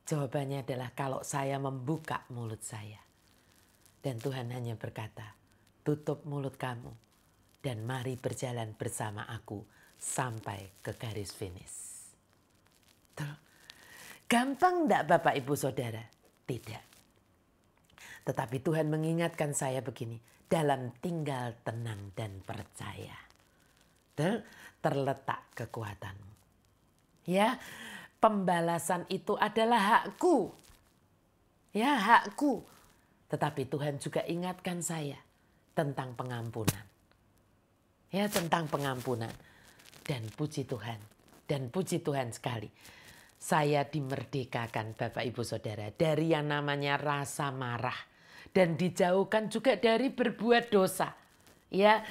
jawabannya adalah kalau saya membuka mulut saya. Dan Tuhan hanya berkata, tutup mulut kamu dan mari berjalan bersama aku sampai ke garis finish. Tuh. Gampang enggak Bapak Ibu Saudara? Tidak. Tetapi Tuhan mengingatkan saya begini, dalam tinggal tenang dan percaya. Terletak kekuatanmu. Ya, pembalasan itu adalah hakku. Ya, hakku. Tetapi Tuhan juga ingatkan saya tentang pengampunan. Ya, tentang pengampunan. Dan puji Tuhan sekali. Saya dimerdekakan Bapak Ibu Saudara dari yang namanya rasa marah. Dan dijauhkan juga dari berbuat dosa. Ya,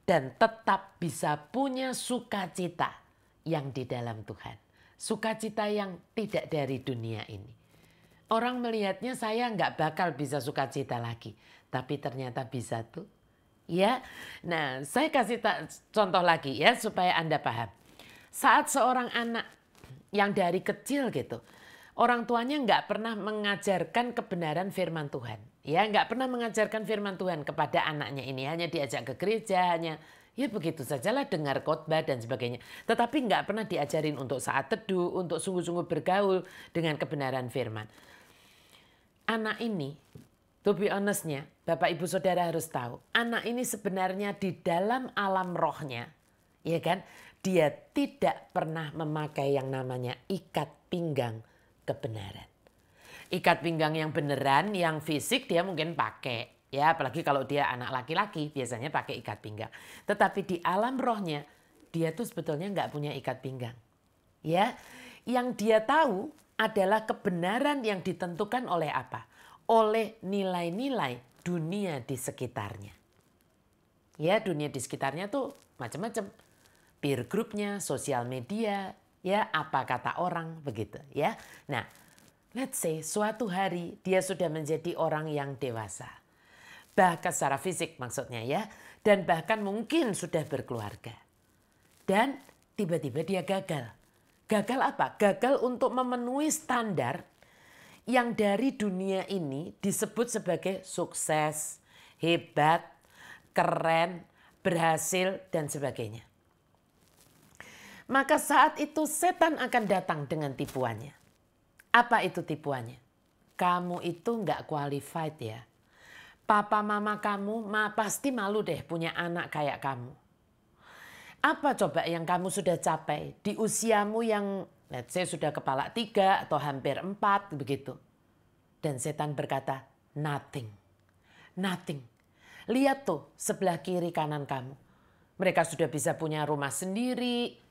dan tetap bisa punya sukacita yang di dalam Tuhan. Sukacita yang tidak dari dunia ini. Orang melihatnya saya nggak bakal bisa sukacita lagi. Tapi ternyata bisa tuh. Ya, nah saya kasih contoh lagi ya supaya Anda paham. Saat seorang anak yang dari kecil gitu, orang tuanya nggak pernah mengajarkan kebenaran firman Tuhan. Ya, nggak pernah mengajarkan firman Tuhan kepada anaknya ini. Hanya diajak ke gereja, hanya ya begitu sajalah dengar khotbah dan sebagainya. Tetapi nggak pernah diajarin untuk saat teduh, untuk sungguh-sungguh bergaul dengan kebenaran firman. Anak ini, to be honest-nya, Bapak Ibu Saudara harus tahu. Anak ini sebenarnya di dalam alam rohnya, ya kan? Dia tidak pernah memakai yang namanya ikat pinggang kebenaran. Ikat pinggang yang beneran, yang fisik dia mungkin pakai. Ya, apalagi kalau dia anak laki-laki biasanya pakai ikat pinggang. Tetapi di alam rohnya dia tuh sebetulnya nggak punya ikat pinggang. Ya, yang dia tahu adalah kebenaran yang ditentukan oleh apa? Oleh nilai-nilai dunia di sekitarnya. Ya, dunia di sekitarnya tuh macam-macam. Peer groupnya, sosial media, ya apa kata orang begitu ya. Nah, let's say suatu hari dia sudah menjadi orang yang dewasa. Bahkan secara fisik maksudnya ya. Dan bahkan mungkin sudah berkeluarga. Dan tiba-tiba dia gagal. Gagal apa? Gagal untuk memenuhi standar yang dari dunia ini disebut sebagai sukses, hebat, keren, berhasil dan sebagainya. Maka saat itu setan akan datang dengan tipuannya. Apa itu tipuannya? Kamu itu nggak qualified ya. Papa mama kamu pasti malu deh punya anak kayak kamu. Apa coba yang kamu sudah capai di usiamu yang let's say sudah kepala 3 atau hampir 4 begitu. Dan setan berkata nothing. Nothing. Lihat tuh sebelah kiri kanan kamu. Mereka sudah bisa punya rumah sendiri.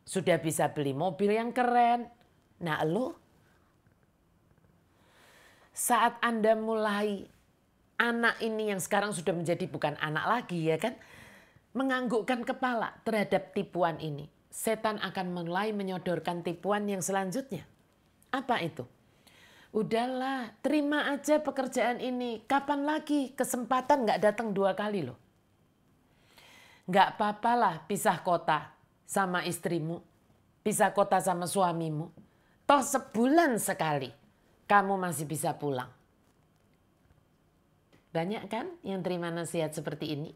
Sudah bisa beli mobil yang keren. Nah lu, saat Anda mulai anak ini yang sekarang sudah menjadi bukan anak lagi ya kan. Menganggukkan kepala terhadap tipuan ini. Setan akan mulai menyodorkan tipuan yang selanjutnya. Apa itu? Udahlah, terima aja pekerjaan ini. Kapan lagi? Kesempatan nggak datang 2 kali loh. Nggak apa-apalah pisah kota sama istrimu, pisah kota sama suamimu. Toh sebulan sekali kamu masih bisa pulang. Banyak kan yang terima nasihat seperti ini?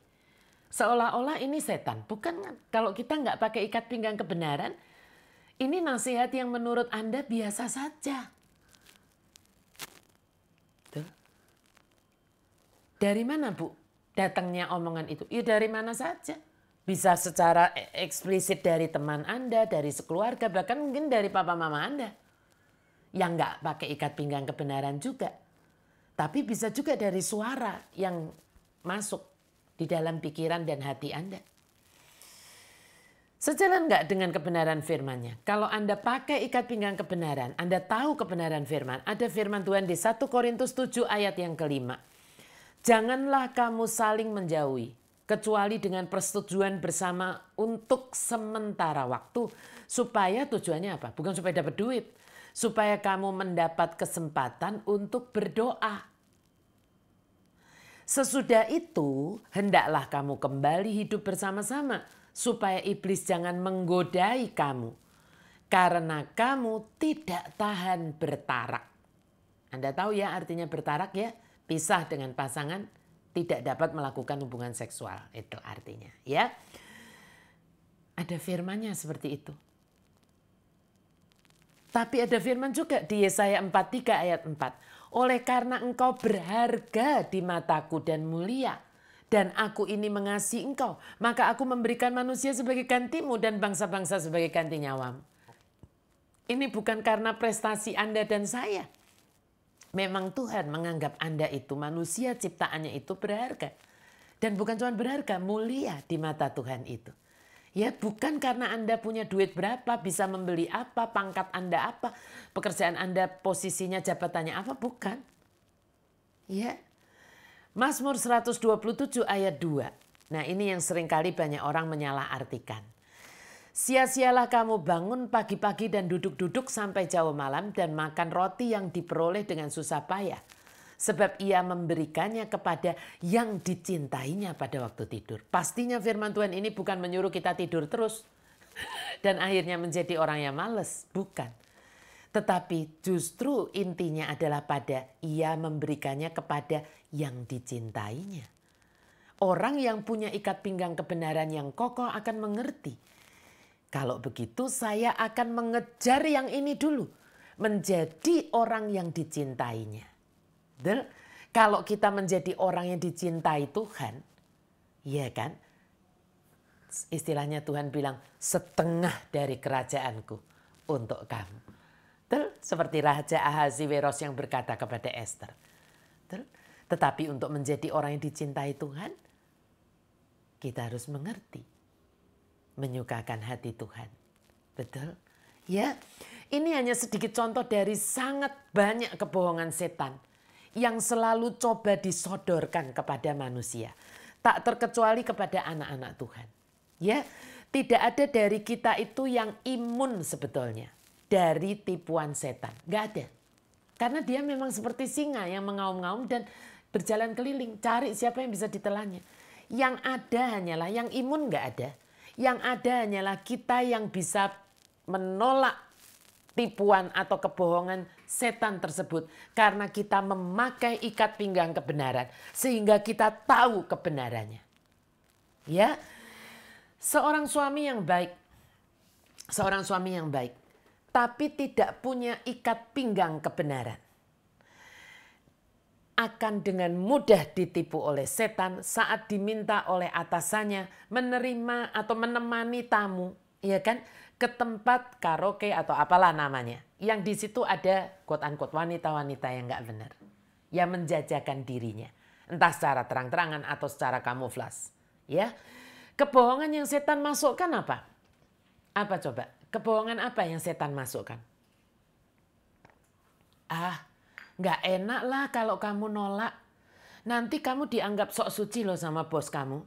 Seolah-olah ini setan. Bukan kan? Kalau kita nggak pakai ikat pinggang kebenaran, ini nasihat yang menurut Anda biasa saja. Tuh. Dari mana Bu datangnya omongan itu? Ya dari mana saja. Bisa secara eksplisit dari teman Anda, dari sekeluarga, bahkan mungkin dari papa mama Anda. Yang nggak pakai ikat pinggang kebenaran juga. Tapi bisa juga dari suara yang masuk di dalam pikiran dan hati Anda. Sejalan nggak dengan kebenaran firman-Nya? Kalau Anda pakai ikat pinggang kebenaran, Anda tahu kebenaran firman. Ada firman Tuhan di 1 Korintus 7 ayat yang kelima. Janganlah kamu saling menjauhi, kecuali dengan persetujuan bersama untuk sementara waktu. Supaya tujuannya apa? Bukan supaya dapat duit. Supaya kamu mendapat kesempatan untuk berdoa. Sesudah itu, hendaklah kamu kembali hidup bersama-sama. Supaya iblis jangan menggodai kamu. Karena kamu tidak tahan bertarak. Anda tahu ya artinya bertarak ya? Pisah dengan pasangan, tidak dapat melakukan hubungan seksual. Itu artinya ya. Ada firman-Nya seperti itu. Tapi ada firman juga di Yesaya 43 ayat 4. Oleh karena engkau berharga di mataku dan mulia, dan aku ini mengasihi engkau, maka aku memberikan manusia sebagai gantimu dan bangsa-bangsa sebagai ganti nyawamu. Ini bukan karena prestasi Anda dan saya. Memang Tuhan menganggap Anda itu manusia ciptaannya itu berharga. Dan bukan cuma berharga, mulia di mata Tuhan itu. Ya, bukan karena Anda punya duit berapa, bisa membeli apa, pangkat Anda apa, pekerjaan Anda posisinya jabatannya apa, bukan. Ya. Mazmur 127 ayat 2. Nah, ini yang seringkali banyak orang menyalahartikan. Sia-sialah kamu bangun pagi-pagi dan duduk-duduk sampai jauh malam dan makan roti yang diperoleh dengan susah payah. Sebab ia memberikannya kepada yang dicintainya pada waktu tidur. Pastinya firman Tuhan ini bukan menyuruh kita tidur terus. Dan akhirnya menjadi orang yang malas. Bukan. Tetapi justru intinya adalah pada ia memberikannya kepada yang dicintainya. Orang yang punya ikat pinggang kebenaran yang kokoh akan mengerti. Kalau begitu saya akan mengejar yang ini dulu. Menjadi orang yang dicintainya. Betul? Kalau kita menjadi orang yang dicintai Tuhan. Ya kan? Istilahnya Tuhan bilang setengah dari kerajaanku untuk kamu. Betul? Seperti Raja Ahasiweros yang berkata kepada Esther. Betul? Tetapi untuk menjadi orang yang dicintai Tuhan. Kita harus mengerti. Menyukakan hati Tuhan. Betul? Ya, ini hanya sedikit contoh dari sangat banyak kebohongan setan yang selalu coba disodorkan kepada manusia. Tak terkecuali kepada anak-anak Tuhan. Ya, tidak ada dari kita itu yang imun sebetulnya dari tipuan setan. Gak ada. Karena dia memang seperti singa yang mengaum-ngaum dan berjalan keliling. Cari siapa yang bisa ditelannya. Yang ada hanyalah yang imun gak ada. Yang ada hanyalah kita yang bisa menolak tipuan atau kebohongan setan tersebut. Karena kita memakai ikat pinggang kebenaran. Sehingga kita tahu kebenarannya. Ya, seorang suami yang baik. Seorang suami yang baik. Tapi tidak punya ikat pinggang kebenaran. Akan dengan mudah ditipu oleh setan saat diminta oleh atasannya menerima atau menemani tamu, ya kan, ke tempat karaoke atau apalah namanya. Yang di situ ada quote-unquote wanita-wanita yang nggak benar, yang menjajakan dirinya, entah secara terang-terangan atau secara kamuflas. Ya, kebohongan yang setan masukkan apa? Apa coba? Kebohongan apa yang setan masukkan? Gak enak lah kalau kamu nolak. Nanti kamu dianggap sok suci loh sama bos kamu.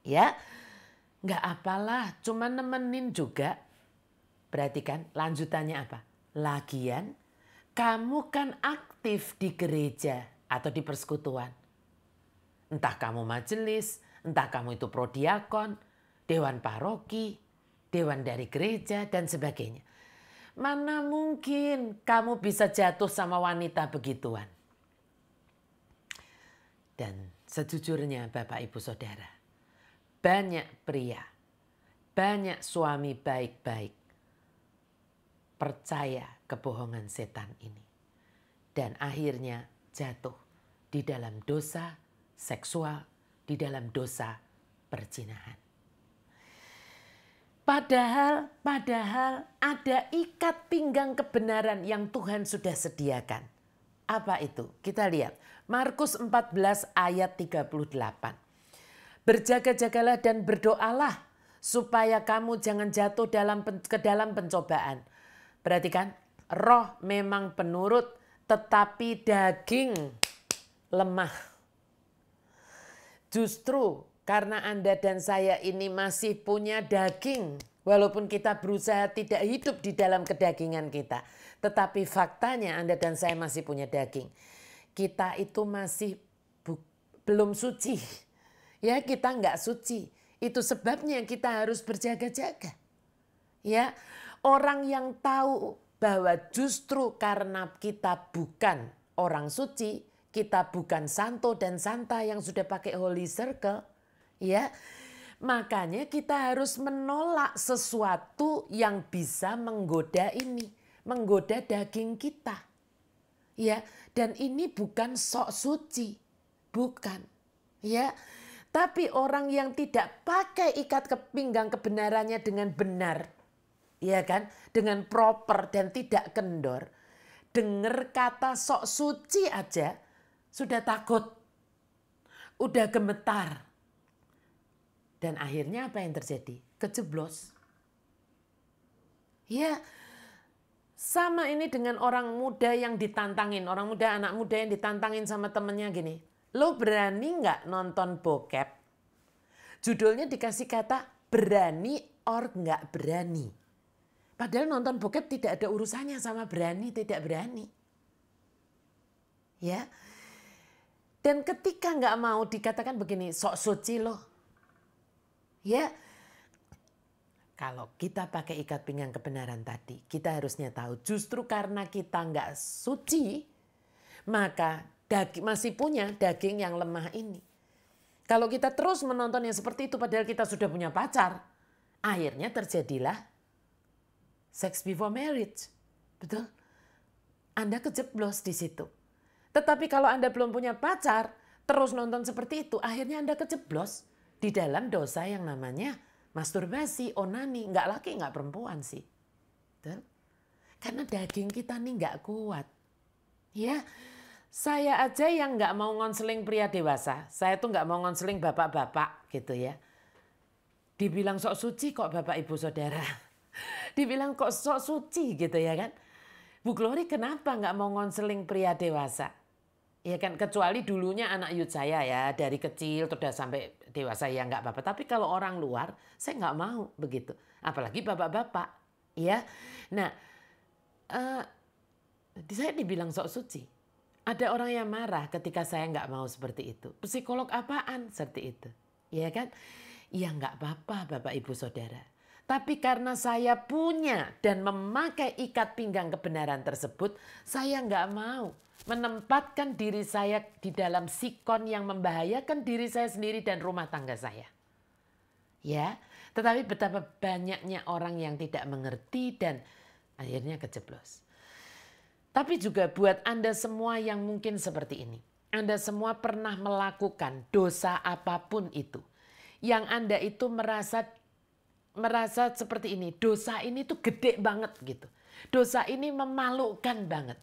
Ya, gak apalah, cuma nemenin juga. Perhatikan lanjutannya apa? Lagian, kamu kan aktif di gereja atau di persekutuan. Entah kamu majelis, entah kamu itu prodiakon, dewan paroki, dewan dari gereja, dan sebagainya. Mana mungkin kamu bisa jatuh sama wanita begituan. Dan sejujurnya Bapak Ibu Saudara, banyak pria, banyak suami baik-baik percaya kebohongan setan ini. Dan akhirnya jatuh di dalam dosa seksual, di dalam dosa perzinahan. Padahal ada ikat pinggang kebenaran yang Tuhan sudah sediakan. Apa itu? Kita lihat Markus 14 ayat 38. Berjaga-jagalah dan berdoalah supaya kamu jangan jatuh ke dalam pencobaan. Perhatikan, roh memang penurut tetapi daging lemah. Justru karena Anda dan saya ini masih punya daging. Walaupun kita berusaha tidak hidup di dalam kedagingan kita. Tetapi faktanya Anda dan saya masih punya daging. Kita itu masih belum suci. Ya, kita nggak suci. Itu sebabnya kita harus berjaga-jaga. Ya, orang yang tahu bahwa justru karena kita bukan orang suci, kita bukan santo dan santa yang sudah pakai holy circle, ya, makanya kita harus menolak sesuatu yang bisa menggoda ini, menggoda daging kita. Ya, dan ini bukan sok suci, bukan. Ya, tapi orang yang tidak pakai ikat pinggang kebenarannya dengan benar, ya kan, dengan proper dan tidak kendor, dengar kata sok suci aja sudah takut, udah gemetar. Dan akhirnya apa yang terjadi? Kejeblos. Ya, sama ini dengan orang muda yang ditantangin. Orang muda, anak muda yang ditantangin sama temennya gini. Lo berani nggak nonton bokep? Judulnya dikasih kata berani or nggak berani. Padahal nonton bokep tidak ada urusannya sama berani, tidak berani. Ya. Dan ketika nggak mau dikatakan begini, sok suci lo. Ya, kalau kita pakai ikat pinggang kebenaran tadi, kita harusnya tahu justru karena kita nggak suci, maka masih punya daging yang lemah ini. Kalau kita terus menontonnya seperti itu padahal kita sudah punya pacar, akhirnya terjadilah sex before marriage. Betul? Anda kejeblos di situ. Tetapi kalau Anda belum punya pacar, terus nonton seperti itu, akhirnya Anda kejeblos di dalam dosa yang namanya masturbasi, onani. Nggak laki, nggak perempuan sih. Betul? Karena daging kita nih nggak kuat. Ya, saya aja yang nggak mau ngonseling pria dewasa. Saya tuh nggak mau ngonseling bapak-bapak gitu ya. Dibilang sok suci kok bapak ibu saudara. Dibilang kok sok suci gitu ya kan. Bu Glory kenapa nggak mau ngonseling pria dewasa? Ya kan, kecuali dulunya anak youth saya ya, dari kecil terus sampai dewasa ya nggak apa-apa. Tapi kalau orang luar, saya nggak mau begitu. Apalagi bapak-bapak, ya. Nah, saya dibilang sok suci. Ada orang yang marah ketika saya nggak mau seperti itu. Psikolog apaan seperti itu, ya kan? Ya nggak apa-apa, Bapak Ibu Saudara. Tapi karena saya punya dan memakai ikat pinggang kebenaran tersebut, saya nggak mau menempatkan diri saya di dalam sikon yang membahayakan diri saya sendiri dan rumah tangga saya. Ya, tetapi betapa banyaknya orang yang tidak mengerti dan akhirnya kejeblos. Tapi juga buat Anda semua yang mungkin seperti ini. Anda semua pernah melakukan dosa apapun itu. Yang Anda itu merasa seperti ini. Dosa ini tuh gede banget gitu. Dosa ini memalukan banget.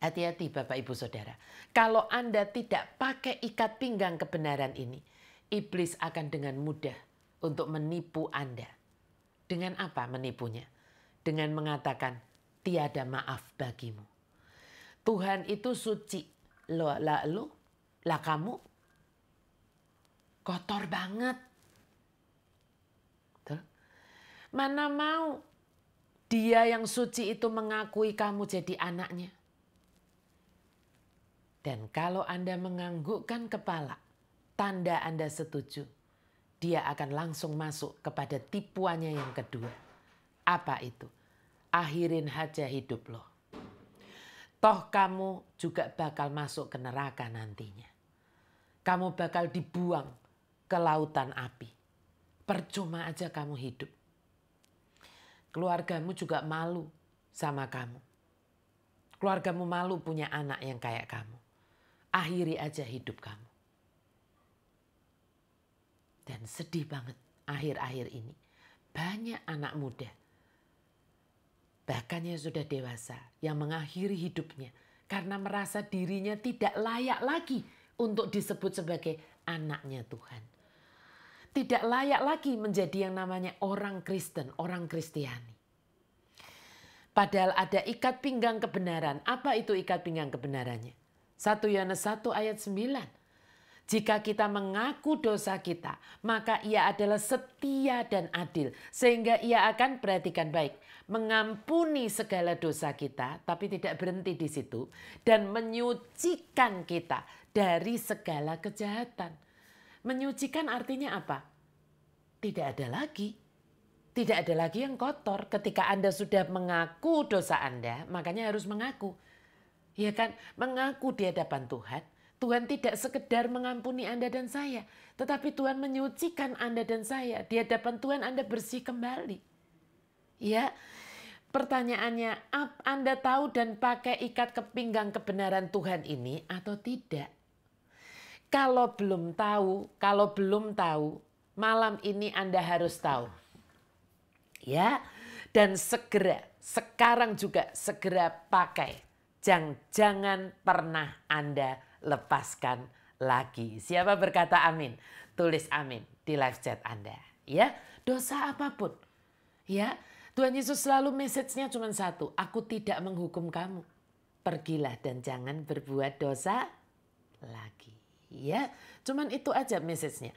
Hati-hati Bapak Ibu Saudara. Kalau Anda tidak pakai ikat pinggang kebenaran ini, iblis akan dengan mudah untuk menipu Anda. Dengan apa menipunya? Dengan mengatakan tiada maaf bagimu. Tuhan itu suci. Lah kamu kotor banget. Tuh. Mana mau dia yang suci itu mengakui kamu jadi anaknya. Dan kalau Anda menganggukkan kepala, tanda Anda setuju, dia akan langsung masuk kepada tipuannya yang kedua. Apa itu? Akhirin saja hidup lo. Toh kamu juga bakal masuk ke neraka nantinya. Kamu bakal dibuang ke lautan api. Percuma aja kamu hidup. Keluargamu juga malu sama kamu. Keluargamu malu punya anak yang kayak kamu. Akhiri aja hidup kamu. Dan sedih banget akhir-akhir ini. Banyak anak muda, bahkan yang sudah dewasa, yang mengakhiri hidupnya karena merasa dirinya tidak layak lagi untuk disebut sebagai anaknya Tuhan. Tidak layak lagi menjadi yang namanya orang Kristen, orang Kristiani. Padahal ada ikat pinggang kebenaran. Apa itu ikat pinggang kebenarannya? 1 Yohanes 1 ayat 9. Jika kita mengaku dosa kita, maka ia adalah setia dan adil. Sehingga ia akan, perhatikan baik, mengampuni segala dosa kita, tapi tidak berhenti di situ. Dan menyucikan kita dari segala kejahatan. Menyucikan artinya apa? Tidak ada lagi. Tidak ada lagi yang kotor. Ketika Anda sudah mengaku dosa Anda, makanya harus mengaku. Ya kan? Mengaku di hadapan Tuhan. Tuhan tidak sekedar mengampuni Anda dan saya, tetapi Tuhan menyucikan Anda dan saya. Di hadapan Tuhan Anda bersih kembali. Ya, pertanyaannya, Anda tahu dan pakai ikat kepinggang kebenaran Tuhan ini atau tidak? Kalau belum tahu, malam ini Anda harus tahu. Ya, dan sekarang juga segera pakai. Jangan pernah Anda lepaskan lagi. Siapa berkata amin? Tulis amin di live chat Anda. Ya, dosa apapun. Ya, Tuhan Yesus selalu message-nya cuma satu. Aku tidak menghukum kamu. Pergilah dan jangan berbuat dosa lagi. Ya, cuman itu aja message-nya.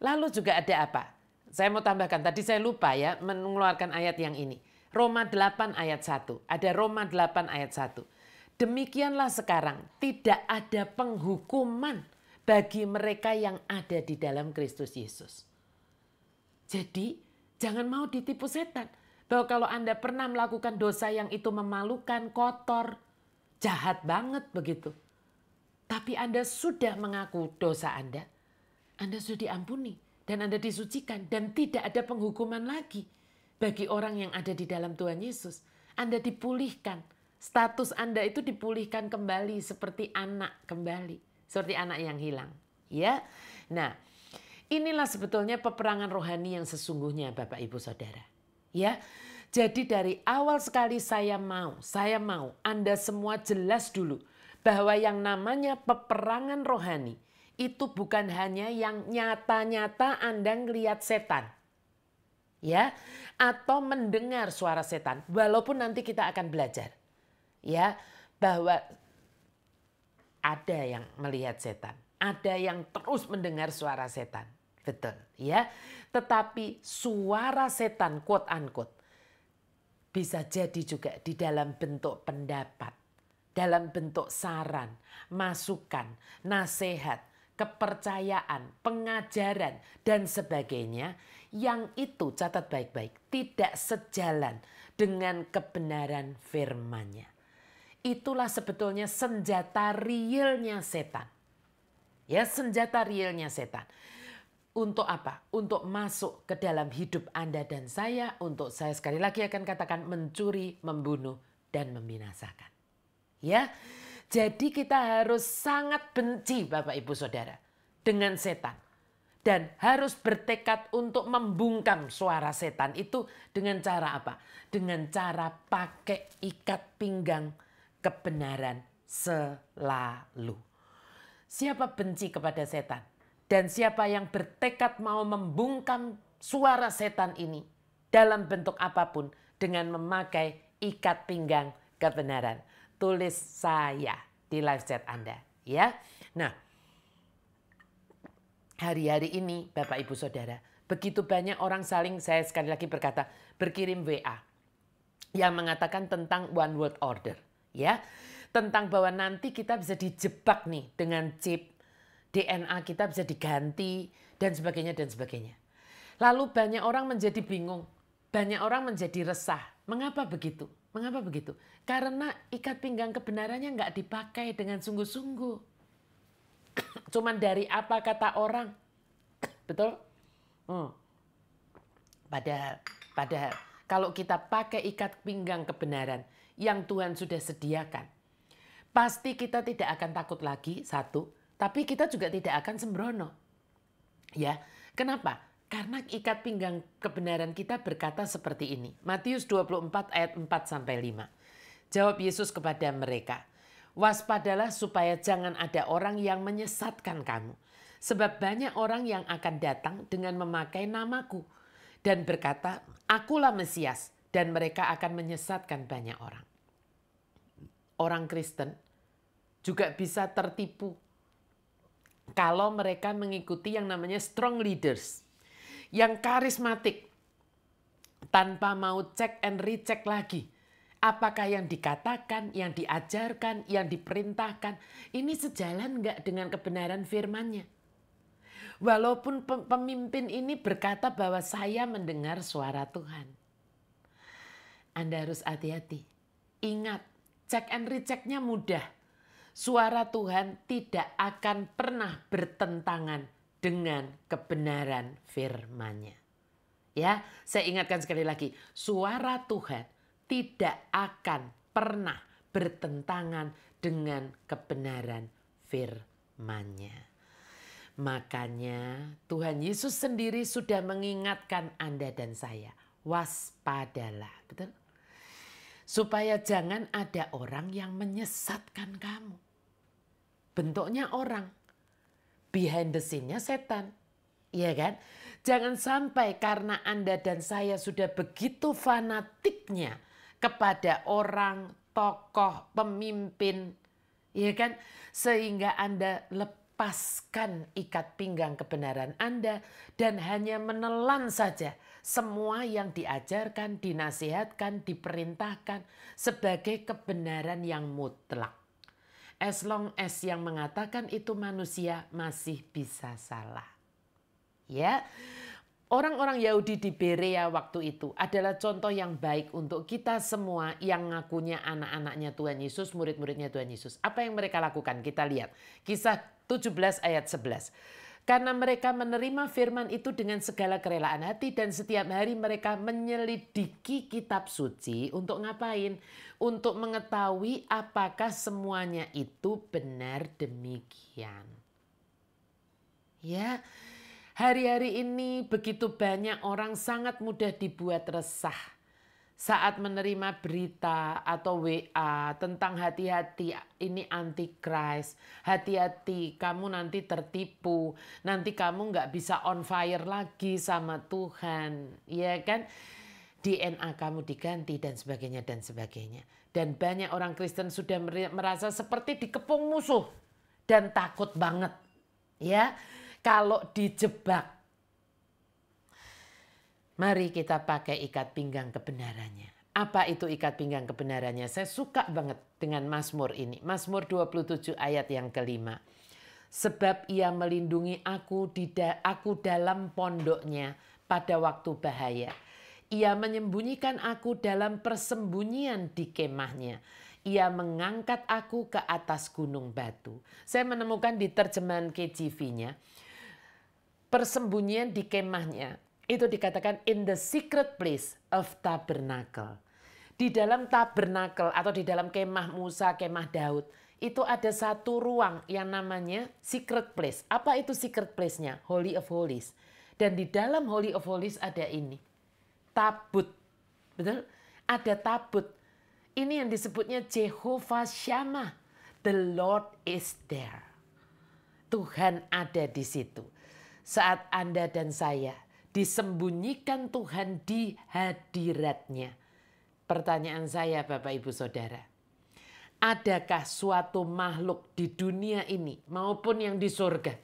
Lalu juga ada apa? Saya mau tambahkan, tadi saya lupa ya mengeluarkan ayat yang ini. Roma 8 ayat 1. Ada Roma 8 ayat 1. Demikianlah sekarang tidak ada penghukuman bagi mereka yang ada di dalam Kristus Yesus. Jadi jangan mau ditipu setan. Bahwa kalau Anda pernah melakukan dosa yang itu memalukan, kotor, jahat banget begitu. Tapi Anda sudah mengaku dosa Anda sudah diampuni dan Anda disucikan dan tidak ada penghukuman lagi bagi orang yang ada di dalam Tuhan Yesus. Anda dipulihkan. Status Anda itu dipulihkan kembali seperti anak kembali. Seperti anak yang hilang. Ya. Nah, inilah sebetulnya peperangan rohani yang sesungguhnya Bapak Ibu Saudara. Ya. Jadi dari awal sekali saya mau Anda semua jelas dulu bahwa yang namanya peperangan rohani itu bukan hanya yang nyata-nyata Anda ngelihat setan. Ya, atau mendengar suara setan. Walaupun nanti kita akan belajar. Ya, bahwa ada yang melihat setan, ada yang terus mendengar suara setan, betul, ya. Tetapi suara setan, quote unquote, bisa jadi juga di dalam bentuk pendapat, dalam bentuk saran, masukan, nasihat, kepercayaan, pengajaran, dan sebagainya, yang itu catat baik-baik tidak sejalan dengan kebenaran firman-Nya. Itulah sebetulnya senjata realnya setan. Ya, senjata realnya setan. Untuk apa? Untuk masuk ke dalam hidup Anda dan saya. Untuk saya sekali lagi akan katakan mencuri, membunuh, dan membinasakan. Ya, jadi kita harus sangat benci Bapak Ibu Saudara dengan setan. Dan harus bertekad untuk membungkam suara setan itu dengan cara apa? Dengan cara pakai ikat pinggang kebenaran selalu. Siapa benci kepada setan? Dan siapa yang bertekad mau membungkam suara setan ini dalam bentuk apapun dengan memakai ikat pinggang kebenaran. Tulis saya di live chat Anda. Ya. Nah, hari-hari ini Bapak Ibu Saudara, begitu banyak orang saling, saya sekali lagi berkata, berkirim WA yang mengatakan tentang one world order. Ya, tentang bahwa nanti kita bisa dijebak nih dengan chip, DNA kita bisa diganti dan sebagainya dan sebagainya. Lalu banyak orang menjadi bingung, banyak orang menjadi resah. Mengapa begitu? Mengapa begitu? Karena ikat pinggang kebenarannya nggak dipakai dengan sungguh-sungguh. Cuman dari apa kata orang, betul? Padahal kalau kita pakai ikat pinggang kebenaran yang Tuhan sudah sediakan, pasti kita tidak akan takut lagi, satu, tapi kita juga tidak akan sembrono. Ya, Kenapa? Karena ikat pinggang kebenaran kita berkata seperti ini. Matius 24 ayat 4-5. Jawab Yesus kepada mereka, waspadalah supaya jangan ada orang yang menyesatkan kamu. Sebab banyak orang yang akan datang dengan memakai namaku dan berkata, akulah Mesias, dan mereka akan menyesatkan banyak orang. Orang Kristen juga bisa tertipu kalau mereka mengikuti yang namanya strong leaders, yang karismatik, tanpa mau cek and recheck lagi. Apakah yang dikatakan, yang diajarkan, yang diperintahkan, ini sejalan enggak dengan kebenaran firman-Nya? Walaupun pemimpin ini berkata bahwa saya mendengar suara Tuhan. Anda harus hati-hati. Ingat, cek and recheck-nya mudah. Suara Tuhan tidak akan pernah bertentangan dengan kebenaran firman-Nya. Ya, saya ingatkan sekali lagi, suara Tuhan tidak akan pernah bertentangan dengan kebenaran firman-Nya. Makanya Tuhan Yesus sendiri sudah mengingatkan Anda dan saya, waspadalah, betul? Supaya jangan ada orang yang menyesatkan kamu. Bentuknya orang, behind the scene-nya setan. Iya kan? Jangan sampai karena Anda dan saya sudah begitu fanatiknya kepada orang, tokoh, pemimpin, ya kan? Sehingga Anda lepaskan ikat pinggang kebenaran Anda dan hanya menelan saja semua yang diajarkan, dinasihatkan, diperintahkan sebagai kebenaran yang mutlak. As long as yang mengatakan itu manusia masih bisa salah. Ya, orang-orang Yahudi di Berea waktu itu adalah contoh yang baik untuk kita semua yang ngakunya anak-anaknya Tuhan Yesus, murid-muridnya Tuhan Yesus. Apa yang mereka lakukan? Kita lihat. Kisah 17 ayat 11. Karena mereka menerima firman itu dengan segala kerelaan hati dan setiap hari mereka menyelidiki kitab suci untuk ngapain? Untuk mengetahui apakah semuanya itu benar demikian. Ya, hari-hari ini begitu banyak orang sangat mudah dibuat resah saat menerima berita atau WA tentang hati-hati ini antikris, hati-hati kamu nanti tertipu, nanti kamu nggak bisa on fire lagi sama Tuhan, ya kan? DNA kamu diganti dan sebagainya dan sebagainya. Dan banyak orang Kristen sudah merasa seperti dikepung musuh dan takut banget, ya, kalau dijebak. Mari kita pakai ikat pinggang kebenarannya. Apa itu ikat pinggang kebenarannya? Saya suka banget dengan Mazmur ini. Mazmur 27 ayat yang kelima. Sebab ia melindungi aku dalam pondoknya pada waktu bahaya. Ia menyembunyikan aku dalam persembunyian di kemahnya. Ia mengangkat aku ke atas gunung batu. Saya menemukan di terjemahan KJV-nya, persembunyian di kemahnya. Itu dikatakan in the secret place of tabernacle. Di dalam tabernacle atau di dalam kemah Musa, kemah Daud, itu ada satu ruang yang namanya secret place. Apa itu secret place-nya? Holy of Holies. Dan di dalam Holy of Holies ada ini. Tabut. Betul? Ada tabut. Ini yang disebutnya Jehovah Shammah. The Lord is there. Tuhan ada di situ. Saat Anda dan saya disembunyikan Tuhan di hadiratnya. Pertanyaan saya Bapak Ibu Saudara. Adakah suatu makhluk di dunia ini maupun yang di surga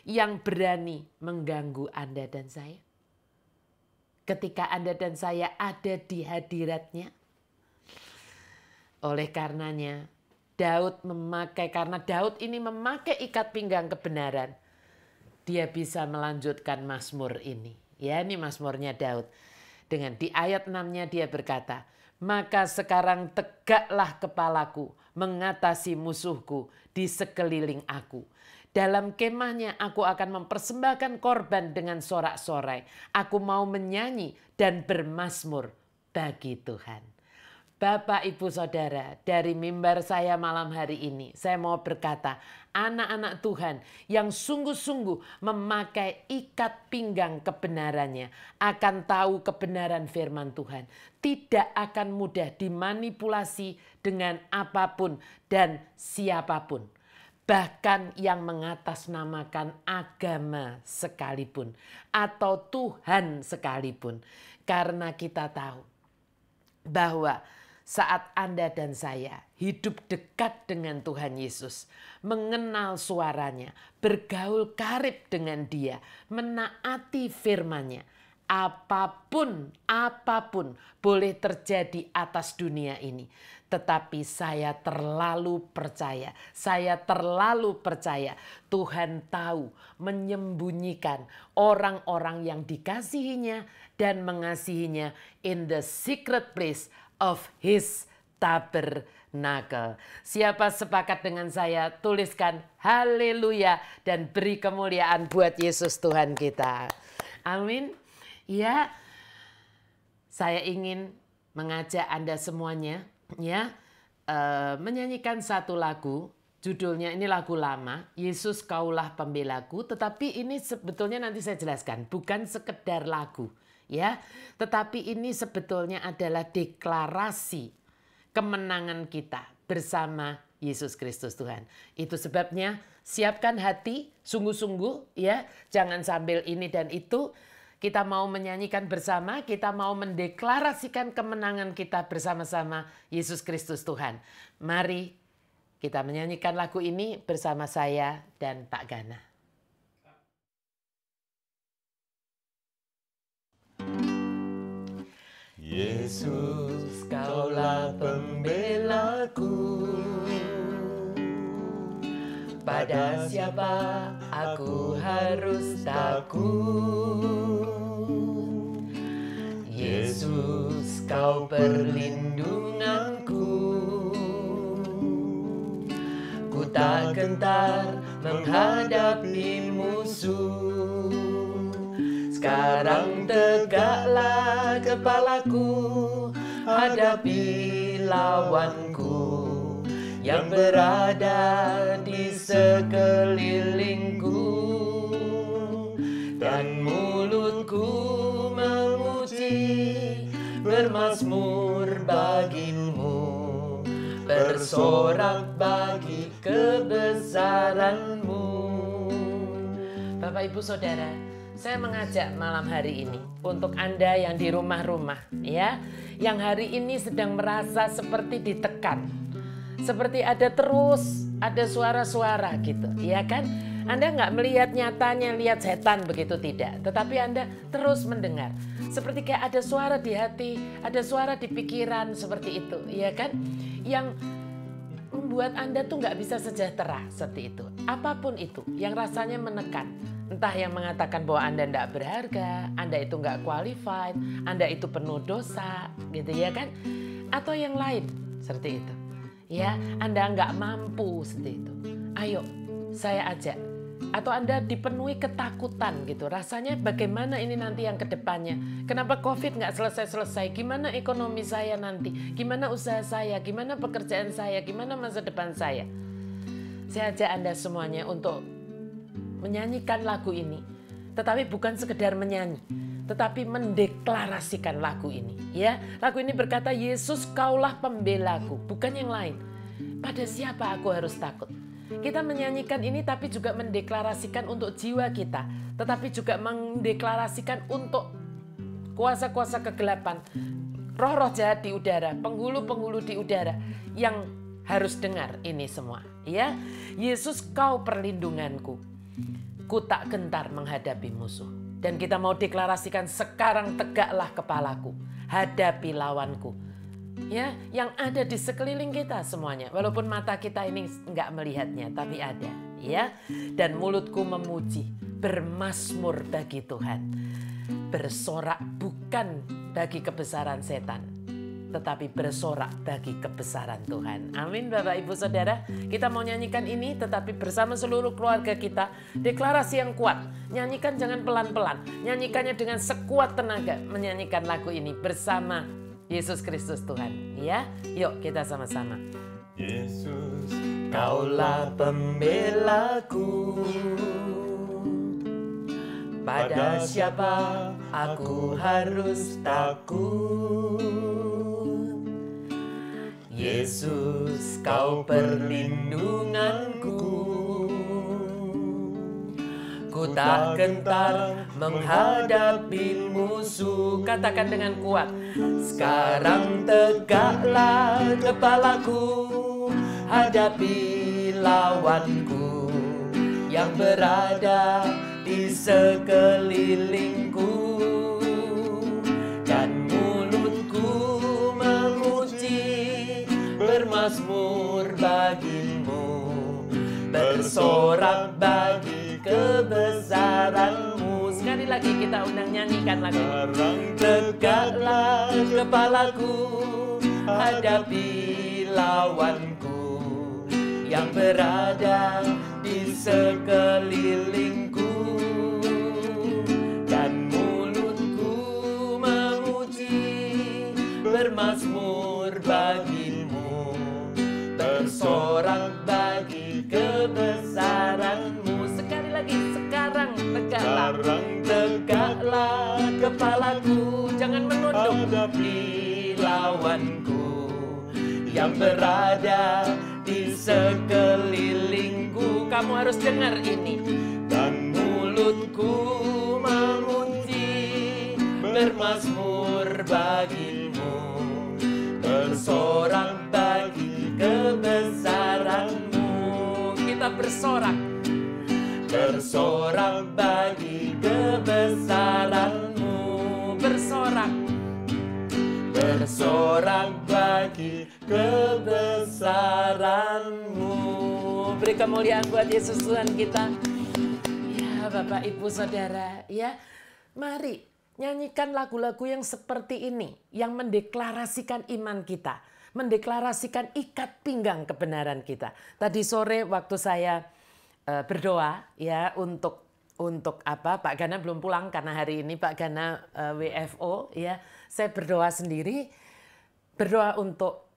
yang berani mengganggu Anda dan saya? Ketika Anda dan saya ada di hadiratnya. Oleh karenanya karena Daud ini memakai ikat pinggang kebenaran. Dia bisa melanjutkan Mazmur ini. Ya, ini Mazmurnya Daud. Dengan di ayat 6-nya dia berkata, maka sekarang tegaklah kepalaku mengatasi musuhku di sekeliling aku. Dalam kemahnya aku akan mempersembahkan korban dengan sorak-sorai. Aku mau menyanyi dan bermazmur bagi Tuhan. Bapak, Ibu, Saudara, dari mimbar saya malam hari ini, saya mau berkata, anak-anak Tuhan yang sungguh-sungguh memakai ikat pinggang kebenarannya akan tahu kebenaran firman Tuhan. Tidak akan mudah dimanipulasi dengan apapun dan siapapun. Bahkan yang mengatasnamakan agama sekalipun atau Tuhan sekalipun. Karena kita tahu bahwa saat Anda dan saya hidup dekat dengan Tuhan Yesus, mengenal suaranya, bergaul karib dengan Dia, menaati firman-Nya, apapun boleh terjadi atas dunia ini. Tetapi saya terlalu percaya Tuhan tahu menyembunyikan orang-orang yang dikasihinya dan mengasihinya in the secret place of His tabernacle. Siapa sepakat dengan saya, tuliskan haleluya dan beri kemuliaan buat Yesus Tuhan kita. Amin. Ya, saya ingin mengajak Anda semuanya menyanyikan satu lagu. Judulnya ini lagu lama, Yesus Kaulah Pembelaku. Tetapi ini sebetulnya nanti saya jelaskan, bukan sekedar lagu. Ya, tetapi ini sebetulnya adalah deklarasi kemenangan kita bersama Yesus Kristus Tuhan. Itu sebabnya siapkan hati sungguh-sungguh ya, jangan sambil ini dan itu. Kita mau menyanyikan bersama, kita mau mendeklarasikan kemenangan kita bersama-sama Yesus Kristus Tuhan. Mari kita menyanyikan lagu ini bersama saya dan Pak Gana. Yesus, Kaulah pembelaku, pada siapa aku harus takut? Yesus, Kau perlindunganku, ku tak gentar menghadapi musuh. Sekarang tegaklah kepalaku, hadapi lawanku yang berada di sekelilingku, dan mulutku memuji, bermazmur bagimu, bersorak bagi kebesaranmu. Bapak, Ibu, Saudara, saya mengajak malam hari ini untuk Anda yang di rumah-rumah ya, yang hari ini sedang merasa seperti ditekan, seperti ada suara-suara gitu, ya kan? Anda nggak melihat nyatanya, lihat setan begitu tidak, tetapi Anda terus mendengar, seperti kayak ada suara di hati, ada suara di pikiran seperti itu, ya kan? Yang membuat Anda tuh nggak bisa sejahtera seperti itu. Apapun itu yang rasanya menekan, entah yang mengatakan bahwa Anda tidak berharga, Anda itu nggak qualified, Anda itu penuh dosa, gitu ya kan? Atau yang lain seperti itu. Ya, Anda nggak mampu seperti itu. Ayo, saya ajak. Atau Anda dipenuhi ketakutan gitu. Rasanya bagaimana ini nanti yang kedepannya? Kenapa COVID nggak selesai-selesai? Gimana ekonomi saya nanti? Gimana usaha saya? Gimana pekerjaan saya? Gimana masa depan saya? Saya ajak Anda semuanya untuk menyanyikan lagu ini. Tetapi bukan sekedar menyanyi, tetapi mendeklarasikan lagu ini. Ya, lagu ini berkata, Yesus Kaulah Pembelaku, bukan yang lain. Pada siapa aku harus takut? Kita menyanyikan ini tapi juga mendeklarasikan untuk jiwa kita, tetapi juga mendeklarasikan untuk kuasa-kuasa kegelapan, roh-roh jahat di udara, penghulu-penghulu di udara yang harus dengar ini semua. Ya, Yesus Kau perlindunganku, ku tak gentar menghadapi musuh. Dan kita mau deklarasikan, sekarang tegaklah kepalaku, hadapi lawanku. Ya, yang ada di sekeliling kita semuanya, walaupun mata kita ini enggak melihatnya, tapi ada, ya. Dan mulutku memuji, bermazmur bagi Tuhan, bersorak bukan bagi kebesaran setan, tetapi bersorak bagi kebesaran Tuhan. Amin, Bapak, Ibu, Saudara. Kita mau nyanyikan ini, tetapi bersama seluruh keluarga kita, deklarasi yang kuat. Nyanyikan jangan pelan-pelan, nyanyikannya dengan sekuat tenaga, menyanyikan lagu ini bersama Yesus Kristus Tuhan. Ya, yuk kita sama-sama. Yesus, Kaulah pembelaku. Pada siapa aku harus takut? Yesus, Kau perlindunganku. Ku tak gentar menghadapi musuh. Katakan dengan kuat. Sekarang tegaklah kepalaku, hadapi lawanku yang berada di sekelilingku. Dan mulutku memuji, bermazmur bagimu, bersorak bagi kebesaranmu. Sekali lagi kita undang nyanyikan lagu. Tegaklah kepalaku, hadapi lawanku yang berada di sekelilingku. Dan mulutku memuji, bermazmur bagimu, bersorak bagi kebesaranmu. Sekali lagi, sekarang tegaklah kepalaku, jangan menunduk, hadapi lawanku yang berada di sekelilingku. Kamu harus dengar ini. Dan mulutku memuji, bermazmur bagimu, bersorak bagi kebesaranmu. Kita bersorak, bersorak bagi kebesaranmu, bersorak, bersorak bagi kebesaranmu. Beri kemuliaan buat Yesus Tuhan kita. Ya Bapak Ibu Saudara, ya mari nyanyikan lagu-lagu yang seperti ini, yang mendeklarasikan iman kita, mendeklarasikan ikat pinggang kebenaran kita. Tadi sore waktu saya berdoa ya untuk Pak Gana belum pulang karena hari ini Pak Gana WFO ya. Saya berdoa sendiri, berdoa untuk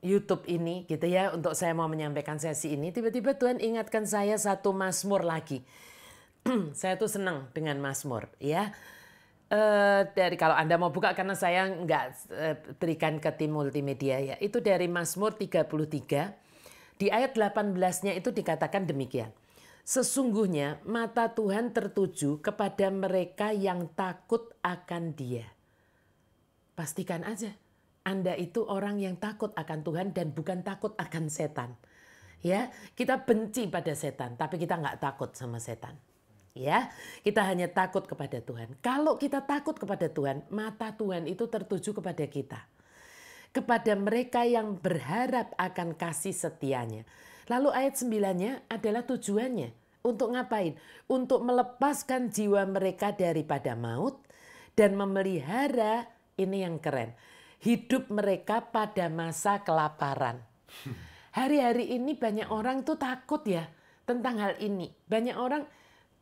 YouTube ini gitu ya, untuk saya mau menyampaikan sesi ini. Tiba-tiba Tuhan ingatkan saya satu mazmur lagi. Saya tuh senang dengan mazmur ya. Dari kalau Anda mau buka karena saya nggak berikan ke tim multimedia ya. Itu dari Mazmur 33. Di ayat 18-nya itu dikatakan demikian. Sesungguhnya mata Tuhan tertuju kepada mereka yang takut akan Dia. Pastikan aja Anda itu orang yang takut akan Tuhan dan bukan takut akan setan. Ya, kita benci pada setan, tapi kita nggak takut sama setan. Ya, kita hanya takut kepada Tuhan. Kalau kita takut kepada Tuhan, mata Tuhan itu tertuju kepada kita. Kepada mereka yang berharap akan kasih setianya. Lalu ayat 9-nya adalah tujuannya. Untuk ngapain? Untuk melepaskan jiwa mereka daripada maut dan memelihara, ini yang keren, hidup mereka pada masa kelaparan. Hari-hari ini banyak orang tuh takut ya tentang hal ini. Banyak orang,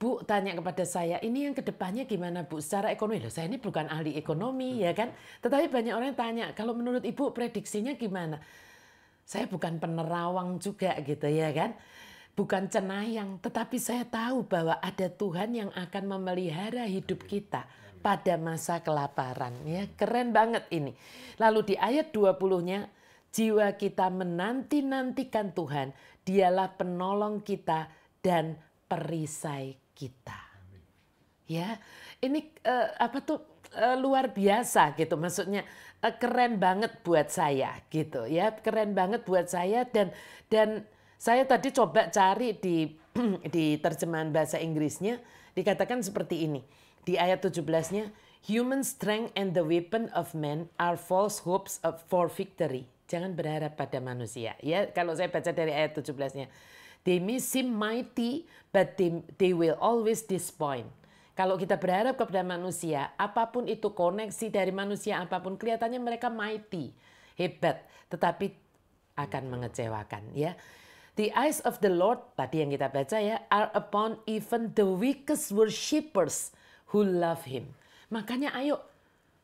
Bu, tanya kepada saya, ini yang kedepannya gimana Bu secara ekonomi? Loh, saya ini bukan ahli ekonomi ya kan. Tetapi banyak orang yang tanya, kalau menurut Ibu prediksinya gimana? Saya bukan penerawang juga gitu ya kan. Bukan cenayang, tetapi saya tahu bahwa ada Tuhan yang akan memelihara hidup kita pada masa kelaparan. Ya, keren banget ini. Lalu di ayat 20-nya, jiwa kita menanti-nantikan Tuhan, Dialah penolong kita dan perisai kita. Ya, ini luar biasa gitu. Maksudnya keren banget buat saya gitu ya. Keren banget buat saya dan saya tadi coba cari di terjemahan bahasa Inggrisnya dikatakan seperti ini. Di ayat 17-nya, human strength and the weapon of men are false hopes for victory. Jangan berharap pada manusia. Ya, kalau saya baca dari ayat 17-nya. They may seem mighty, but they will always disappoint. Kalau kita berharap kepada manusia, apapun itu koneksi dari manusia, apapun kelihatannya mereka mighty, hebat, tetapi akan mengecewakan. Ya, the eyes of the Lord, tadi yang kita baca ya, are upon even the weakest worshippers who love Him. Makanya ayo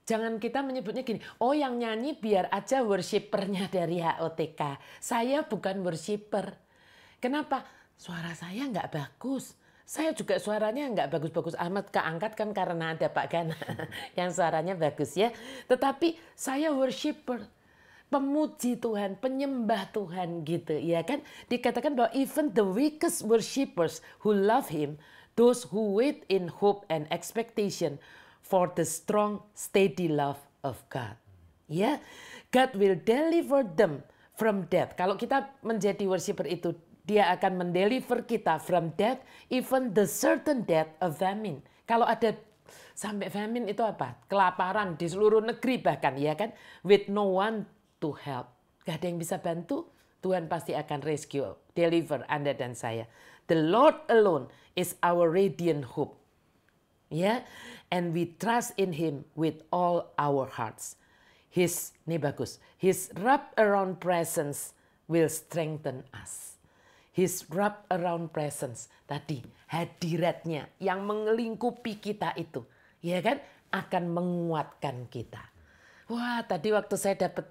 Jangan kita menyebutnya gini, oh yang nyanyi biar aja worshipernya dari HOTK. Saya bukan worshiper. Kenapa? Suara saya nggak bagus. Saya juga suaranya nggak bagus-bagus amat, keangkat kan karena ada Pak Gana yang suaranya bagus ya. Tetapi saya worshiper, pemuji Tuhan, penyembah Tuhan gitu ya kan. Dikatakan bahwa even the weakest worshippers who love Him, those who wait in hope and expectation for the strong steady love of God. Ya, God will deliver them from death. Kalau kita menjadi worshiper itu, Dia akan mendeliver kita from death, even the certain death of famine. Kalau ada sampai famine itu apa? Kelaparan di seluruh negeri bahkan ya kan, with no one to help. Gak ada yang bisa bantu, Tuhan pasti akan rescue, deliver Anda dan saya. The Lord alone is our radiant hope. Ya, and we trust in Him with all our hearts. Ini bagus. His wrap around presence will strengthen us. His wrap around presence tadi hadiratnya yang mengelingkupi kita itu, ya kan, akan menguatkan kita. Wah, tadi waktu saya dapat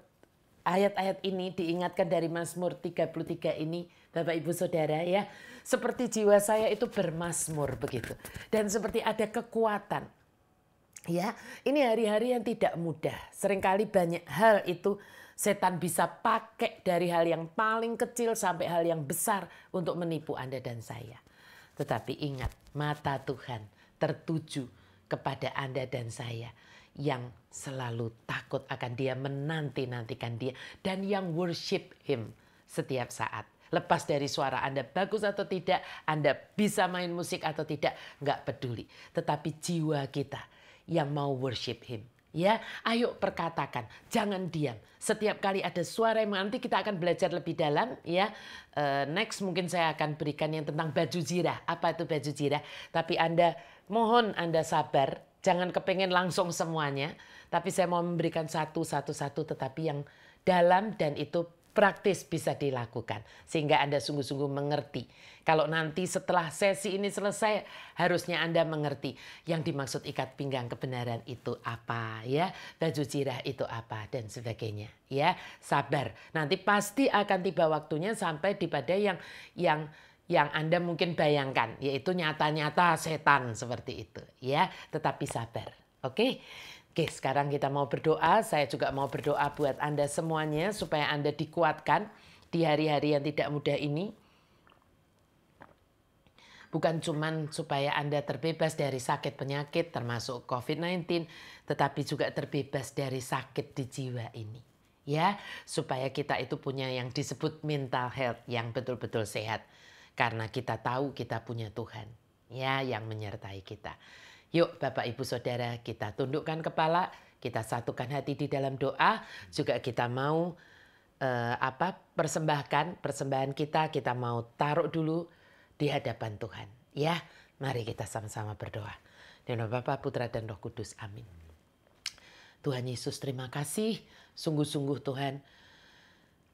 ayat-ayat ini diingatkan dari Mazmur 33 ini, Bapak Ibu Saudara ya. Seperti jiwa saya itu bermazmur begitu. Dan seperti ada kekuatan. Ya, ini hari-hari yang tidak mudah. Seringkali banyak hal itu setan bisa pakai dari hal yang paling kecil sampai hal yang besar untuk menipu Anda dan saya. Tetapi ingat, mata Tuhan tertuju kepada Anda dan saya yang selalu takut akan Dia, menanti-nantikan Dia, dan yang worship Him setiap saat. Lepas dari suara Anda bagus atau tidak, Anda bisa main musik atau tidak, nggak peduli. Tetapi jiwa kita yang mau worship Him. Ya, ayo perkatakan, jangan diam. Setiap kali ada suara yang nanti kita akan belajar lebih dalam. Ya, next mungkin saya akan berikan yang tentang baju zirah. Apa itu baju zirah? Tapi mohon Anda sabar, jangan kepengen langsung semuanya. Tapi saya mau memberikan satu, tetapi yang dalam dan itu praktis bisa dilakukan. Sehingga Anda sungguh-sungguh mengerti. Kalau nanti setelah sesi ini selesai, harusnya Anda mengerti yang dimaksud ikat pinggang kebenaran itu apa, ya, baju zirah itu apa, dan sebagainya. Ya, sabar. Nanti pasti akan tiba waktunya sampai pada yang Anda mungkin bayangkan, yaitu nyata-nyata setan seperti itu. Ya, tetapi sabar. Oke? Oke, sekarang kita mau berdoa. Saya juga mau berdoa buat Anda semuanya supaya Anda dikuatkan di hari-hari yang tidak mudah ini. Bukan cuma supaya Anda terbebas dari sakit penyakit termasuk COVID-19, tetapi juga terbebas dari sakit di jiwa ini. Ya, supaya kita itu punya yang disebut mental health yang betul-betul sehat. Karena kita tahu kita punya Tuhan, ya, yang menyertai kita. Yuk Bapak Ibu Saudara, kita tundukkan kepala, kita satukan hati di dalam doa. Juga kita mau persembahan kita mau taruh dulu di hadapan Tuhan. Ya, mari kita sama-sama berdoa. Di nama Bapa, Putra dan Roh Kudus. Amin. Tuhan Yesus, terima kasih. Sungguh-sungguh Tuhan,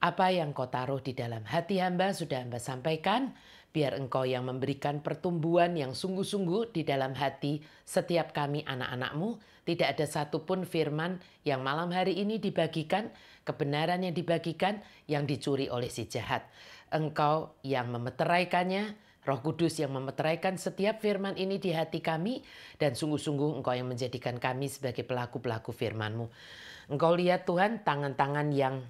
apa yang Kau taruh di dalam hati hamba sudah Hamba sampaikan. Biar Engkau yang memberikan pertumbuhan yang sungguh-sungguh di dalam hati setiap kami anak-anak-Mu. Tidak ada satupun firman yang malam hari ini dibagikan, kebenaran yang dibagikan, yang dicuri oleh si jahat. Engkau yang memeteraikannya, Roh Kudus yang memeteraikan setiap firman ini di hati kami. Dan sungguh-sungguh Engkau yang menjadikan kami sebagai pelaku-pelaku firman-Mu. Engkau lihat Tuhan, tangan-tangan yang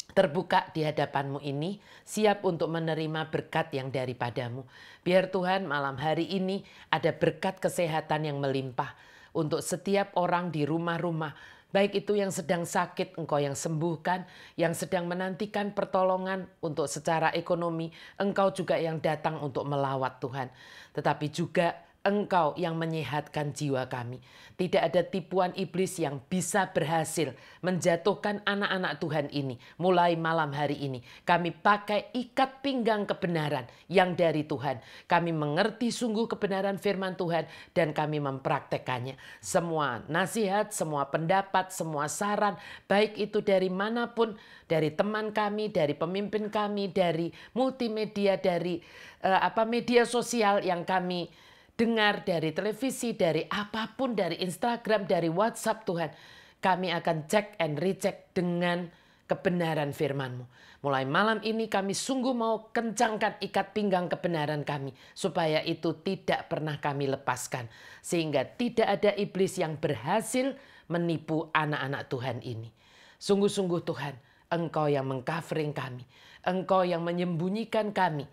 terbuka di hadapan-Mu ini, siap untuk menerima berkat yang daripada-Mu. Biar Tuhan malam hari ini ada berkat kesehatan yang melimpah untuk setiap orang di rumah-rumah. Baik itu yang sedang sakit, Engkau yang sembuhkan, yang sedang menantikan pertolongan untuk secara ekonomi, Engkau juga yang datang untuk melawat Tuhan. Tetapi juga Engkau yang menyehatkan jiwa kami. Tidak ada tipuan iblis yang bisa berhasil menjatuhkan anak-anak Tuhan ini. Mulai malam hari ini kami pakai ikat pinggang kebenaran yang dari Tuhan. Kami mengerti sungguh kebenaran firman Tuhan dan kami mempraktekannya. Semua nasihat, semua pendapat, semua saran, baik itu dari manapun, dari teman kami, dari pemimpin kami, dari multimedia, dari media sosial yang kami dengar dari televisi, dari apapun, dari Instagram, dari WhatsApp Tuhan, kami akan cek and recheck dengan kebenaran firman-Mu. Mulai malam ini kami sungguh mau kencangkan ikat pinggang kebenaran kami, supaya itu tidak pernah kami lepaskan. Sehingga tidak ada iblis yang berhasil menipu anak-anak Tuhan ini. Sungguh-sungguh Tuhan, Engkau yang mengcovering kami, Engkau yang menyembunyikan kami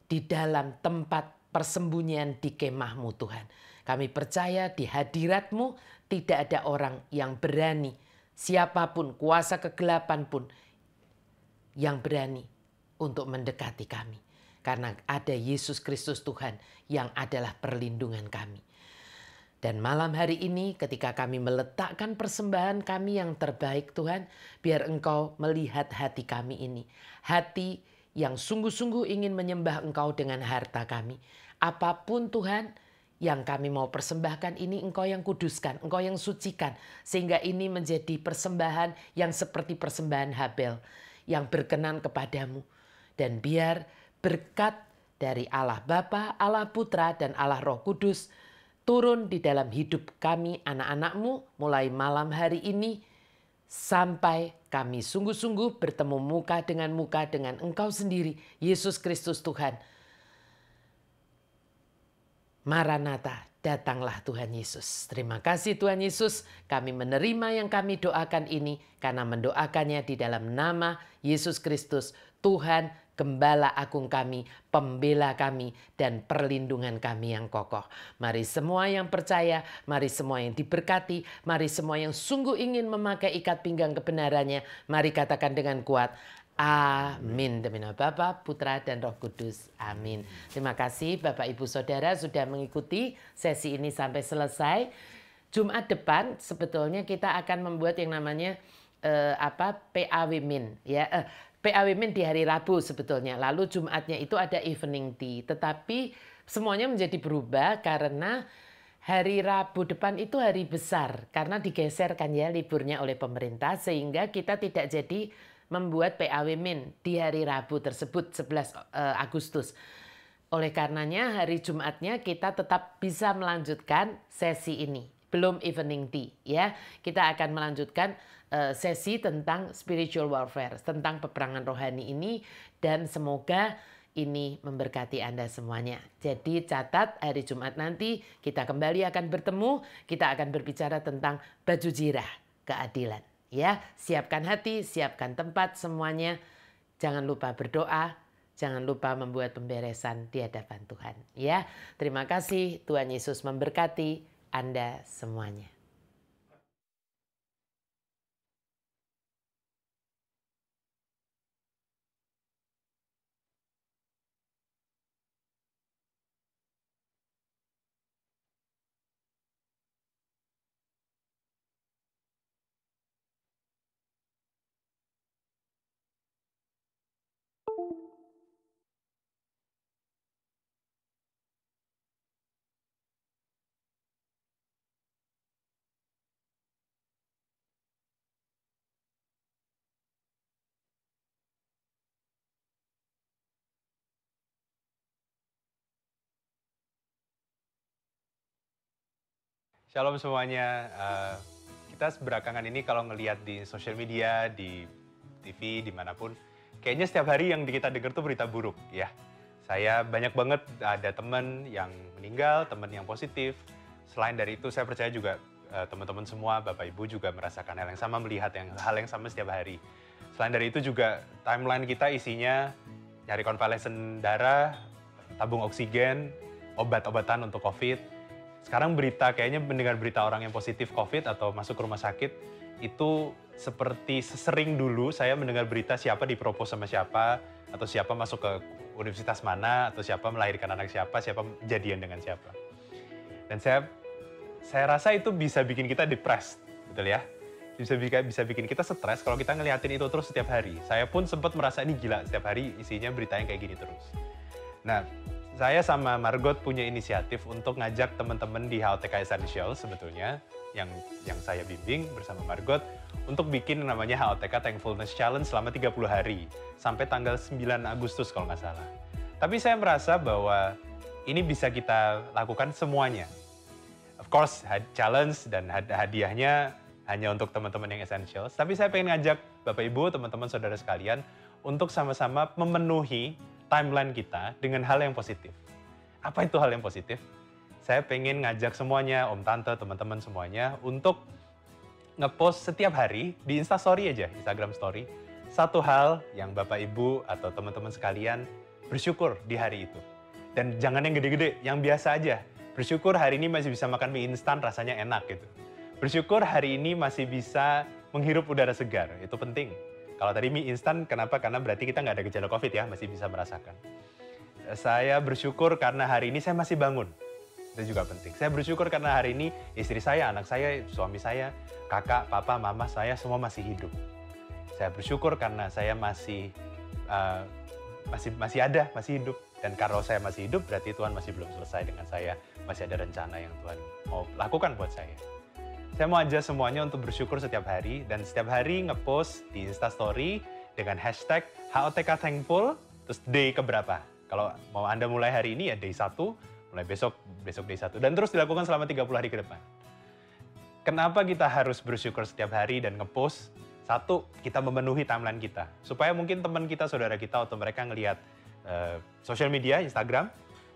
di dalam tempat persembunyian di kemah-Mu Tuhan. Kami percaya di hadirat-Mu tidak ada orang yang berani, siapapun, kuasa kegelapan pun, yang berani untuk mendekati kami. Karena ada Yesus Kristus Tuhan yang adalah perlindungan kami. Dan malam hari ini ketika kami meletakkan persembahan kami yang terbaik Tuhan, biar Engkau melihat hati kami ini. Hati yang sungguh-sungguh ingin menyembah Engkau dengan harta kami. Apapun Tuhan yang kami mau persembahkan ini Engkau yang kuduskan, Engkau yang sucikan. Sehingga ini menjadi persembahan yang seperti persembahan Habel, yang berkenan kepadamu. Dan biar berkat dari Allah Bapa, Allah Putra, dan Allah Roh Kudus turun di dalam hidup kami anak-anak-Mu mulai malam hari ini sampai kami sungguh-sungguh bertemu muka dengan Engkau sendiri, Yesus Kristus Tuhan. Maranatha, datanglah Tuhan Yesus. Terima kasih Tuhan Yesus, kami menerima yang kami doakan ini karena mendoakannya di dalam nama Yesus Kristus, Tuhan, Gembala agung kami, pembela kami, dan perlindungan kami yang kokoh. Mari semua yang percaya, mari semua yang diberkati, mari semua yang sungguh ingin memakai ikat pinggang kebenarannya, mari katakan dengan kuat, amin. Demi nama Bapa, Putra, dan Roh Kudus. Amin. Terima kasih Bapak Ibu Saudara sudah mengikuti sesi ini sampai selesai. Jumat depan sebetulnya kita akan membuat yang namanya PA Women, ya. PA Women di hari Rabu sebetulnya. Lalu Jumatnya itu ada evening tea. Tetapi semuanya menjadi berubah karena hari Rabu depan itu hari besar. Karena digeserkan ya liburnya oleh pemerintah. Sehingga kita tidak jadi membuat PA Women di hari Rabu tersebut 11 Agustus. Oleh karenanya hari Jumatnya kita tetap bisa melanjutkan sesi ini. Belum evening tea ya. Kita akan melanjutkan sesi tentang spiritual warfare, tentang peperangan rohani ini, dan semoga ini memberkati Anda semuanya. Jadi catat hari Jumat nanti kita kembali akan bertemu, kita akan berbicara tentang baju zirah, keadilan. Ya, siapkan hati, siapkan tempat semuanya. Jangan lupa berdoa, jangan lupa membuat pemberesan di hadapan Tuhan. Ya, terima kasih. Tuhan Yesus memberkati Anda semuanya. Shalom semuanya. Kita belakangan ini kalau ngelihat di sosial media, di TV, dimanapun, kayaknya setiap hari yang kita dengar tuh berita buruk ya. Saya banyak banget ada teman yang meninggal, teman yang positif. Selain dari itu saya percaya juga teman-teman semua, Bapak Ibu juga merasakan hal yang sama, melihat hal yang sama setiap hari. Selain dari itu juga timeline kita isinya nyari konvalesen darah, tabung oksigen, obat-obatan untuk COVID. Sekarang kayaknya mendengar berita orang yang positif COVID atau masuk ke rumah sakit, itu seperti sesering dulu saya mendengar berita siapa dipropos sama siapa, atau siapa masuk ke universitas mana, atau siapa melahirkan anak siapa jadian dengan siapa. Dan saya rasa itu bisa bikin kita depressed, betul ya? Bisa bikin kita stres kalau kita ngeliatin itu terus setiap hari. Saya pun sempat merasa ini gila, setiap hari isinya berita yang kayak gini terus. Nah, saya sama Margot punya inisiatif untuk ngajak teman-teman di HOTK Essential sebetulnya, yang saya bimbing bersama Margot, untuk bikin namanya HOTK Thankfulness Challenge selama 30 hari, sampai tanggal 9 Agustus kalau nggak salah. Tapi saya merasa bahwa ini bisa kita lakukan semuanya. Of course, challenge dan hadiahnya hanya untuk teman-teman yang essentials. Tapi saya pengen ngajak Bapak Ibu, teman-teman, saudara sekalian untuk sama-sama memenuhi timeline kita dengan hal yang positif. Apa itu hal yang positif? Saya pengen ngajak semuanya, Om Tante, teman-teman semuanya, untuk ngepost setiap hari di Instastory aja, Instagram Story, satu hal yang Bapak Ibu atau teman-teman sekalian bersyukur di hari itu. Dan jangan yang gede-gede, yang biasa aja. Bersyukur hari ini masih bisa makan mie instan, rasanya enak gitu. Bersyukur hari ini masih bisa menghirup udara segar, itu penting. Kalau tadi mie instan, kenapa? Karena berarti kita nggak ada gejala COVID ya, masih bisa merasakan. Saya bersyukur karena hari ini saya masih bangun. Itu juga penting. Saya bersyukur karena hari ini istri saya, anak saya, suami saya, kakak, papa, mama saya semua masih hidup. Saya bersyukur karena saya masih ada, masih hidup. Dan kalau saya masih hidup, berarti Tuhan masih belum selesai dengan saya. Masih ada rencana yang Tuhan mau lakukan buat saya. Saya mau aja semuanya untuk bersyukur setiap hari. Dan setiap hari ngepost di Instastory dengan hashtag HOTK Thankful, terus day keberapa. Kalau mau Anda mulai hari ini ya day 1, mulai besok day 1. Dan terus dilakukan selama 30 hari ke depan. Kenapa kita harus bersyukur setiap hari dan ngepost? Satu, kita memenuhi timeline kita. Supaya mungkin teman kita, saudara kita, atau mereka ngelihat social media, Instagram,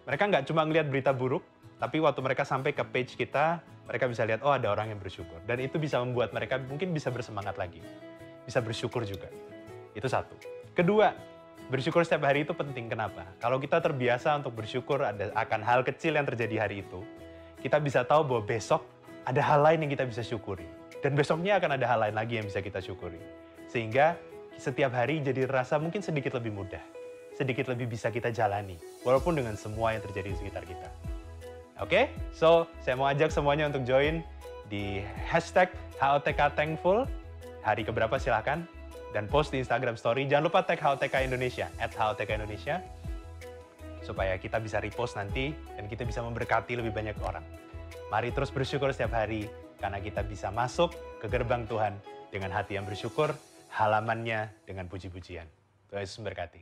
mereka nggak cuma ngelihat berita buruk, tapi waktu mereka sampai ke page kita, mereka bisa lihat, oh ada orang yang bersyukur. Dan itu bisa membuat mereka mungkin bisa bersemangat lagi. Bisa bersyukur juga. Itu satu. Kedua, bersyukur setiap hari itu penting. Kenapa? Kalau kita terbiasa untuk bersyukur akan hal kecil yang terjadi hari itu, kita bisa tahu bahwa besok ada hal lain yang kita bisa syukuri. Dan besoknya akan ada hal lain lagi yang bisa kita syukuri. Sehingga setiap hari jadi rasa mungkin sedikit lebih mudah. Sedikit lebih bisa kita jalani. Walaupun dengan semua yang terjadi di sekitar kita. Oke? So, saya mau ajak semuanya untuk join di hashtag HOTK Thankful. Hari keberapa silahkan. Dan post di Instagram Story. Jangan lupa tag HOTK Indonesia, @HOTK Indonesia. Supaya kita bisa repost nanti dan kita bisa memberkati lebih banyak orang. Mari terus bersyukur setiap hari karena kita bisa masuk ke gerbang Tuhan dengan hati yang bersyukur, halamannya dengan puji-pujian. Tuhan Yesus memberkati.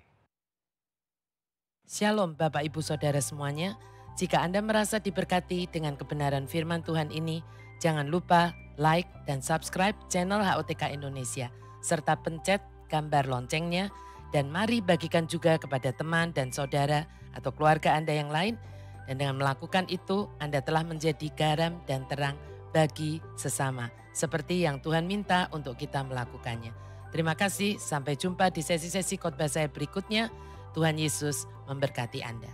Shalom Bapak Ibu Saudara semuanya. Jika Anda merasa diberkati dengan kebenaran firman Tuhan ini, jangan lupa like dan subscribe channel HOTK Indonesia, serta pencet gambar loncengnya, dan mari bagikan juga kepada teman dan saudara atau keluarga Anda yang lain. Dan dengan melakukan itu, Anda telah menjadi garam dan terang bagi sesama, seperti yang Tuhan minta untuk kita melakukannya. Terima kasih, sampai jumpa di sesi-sesi khotbah saya berikutnya. Tuhan Yesus memberkati Anda.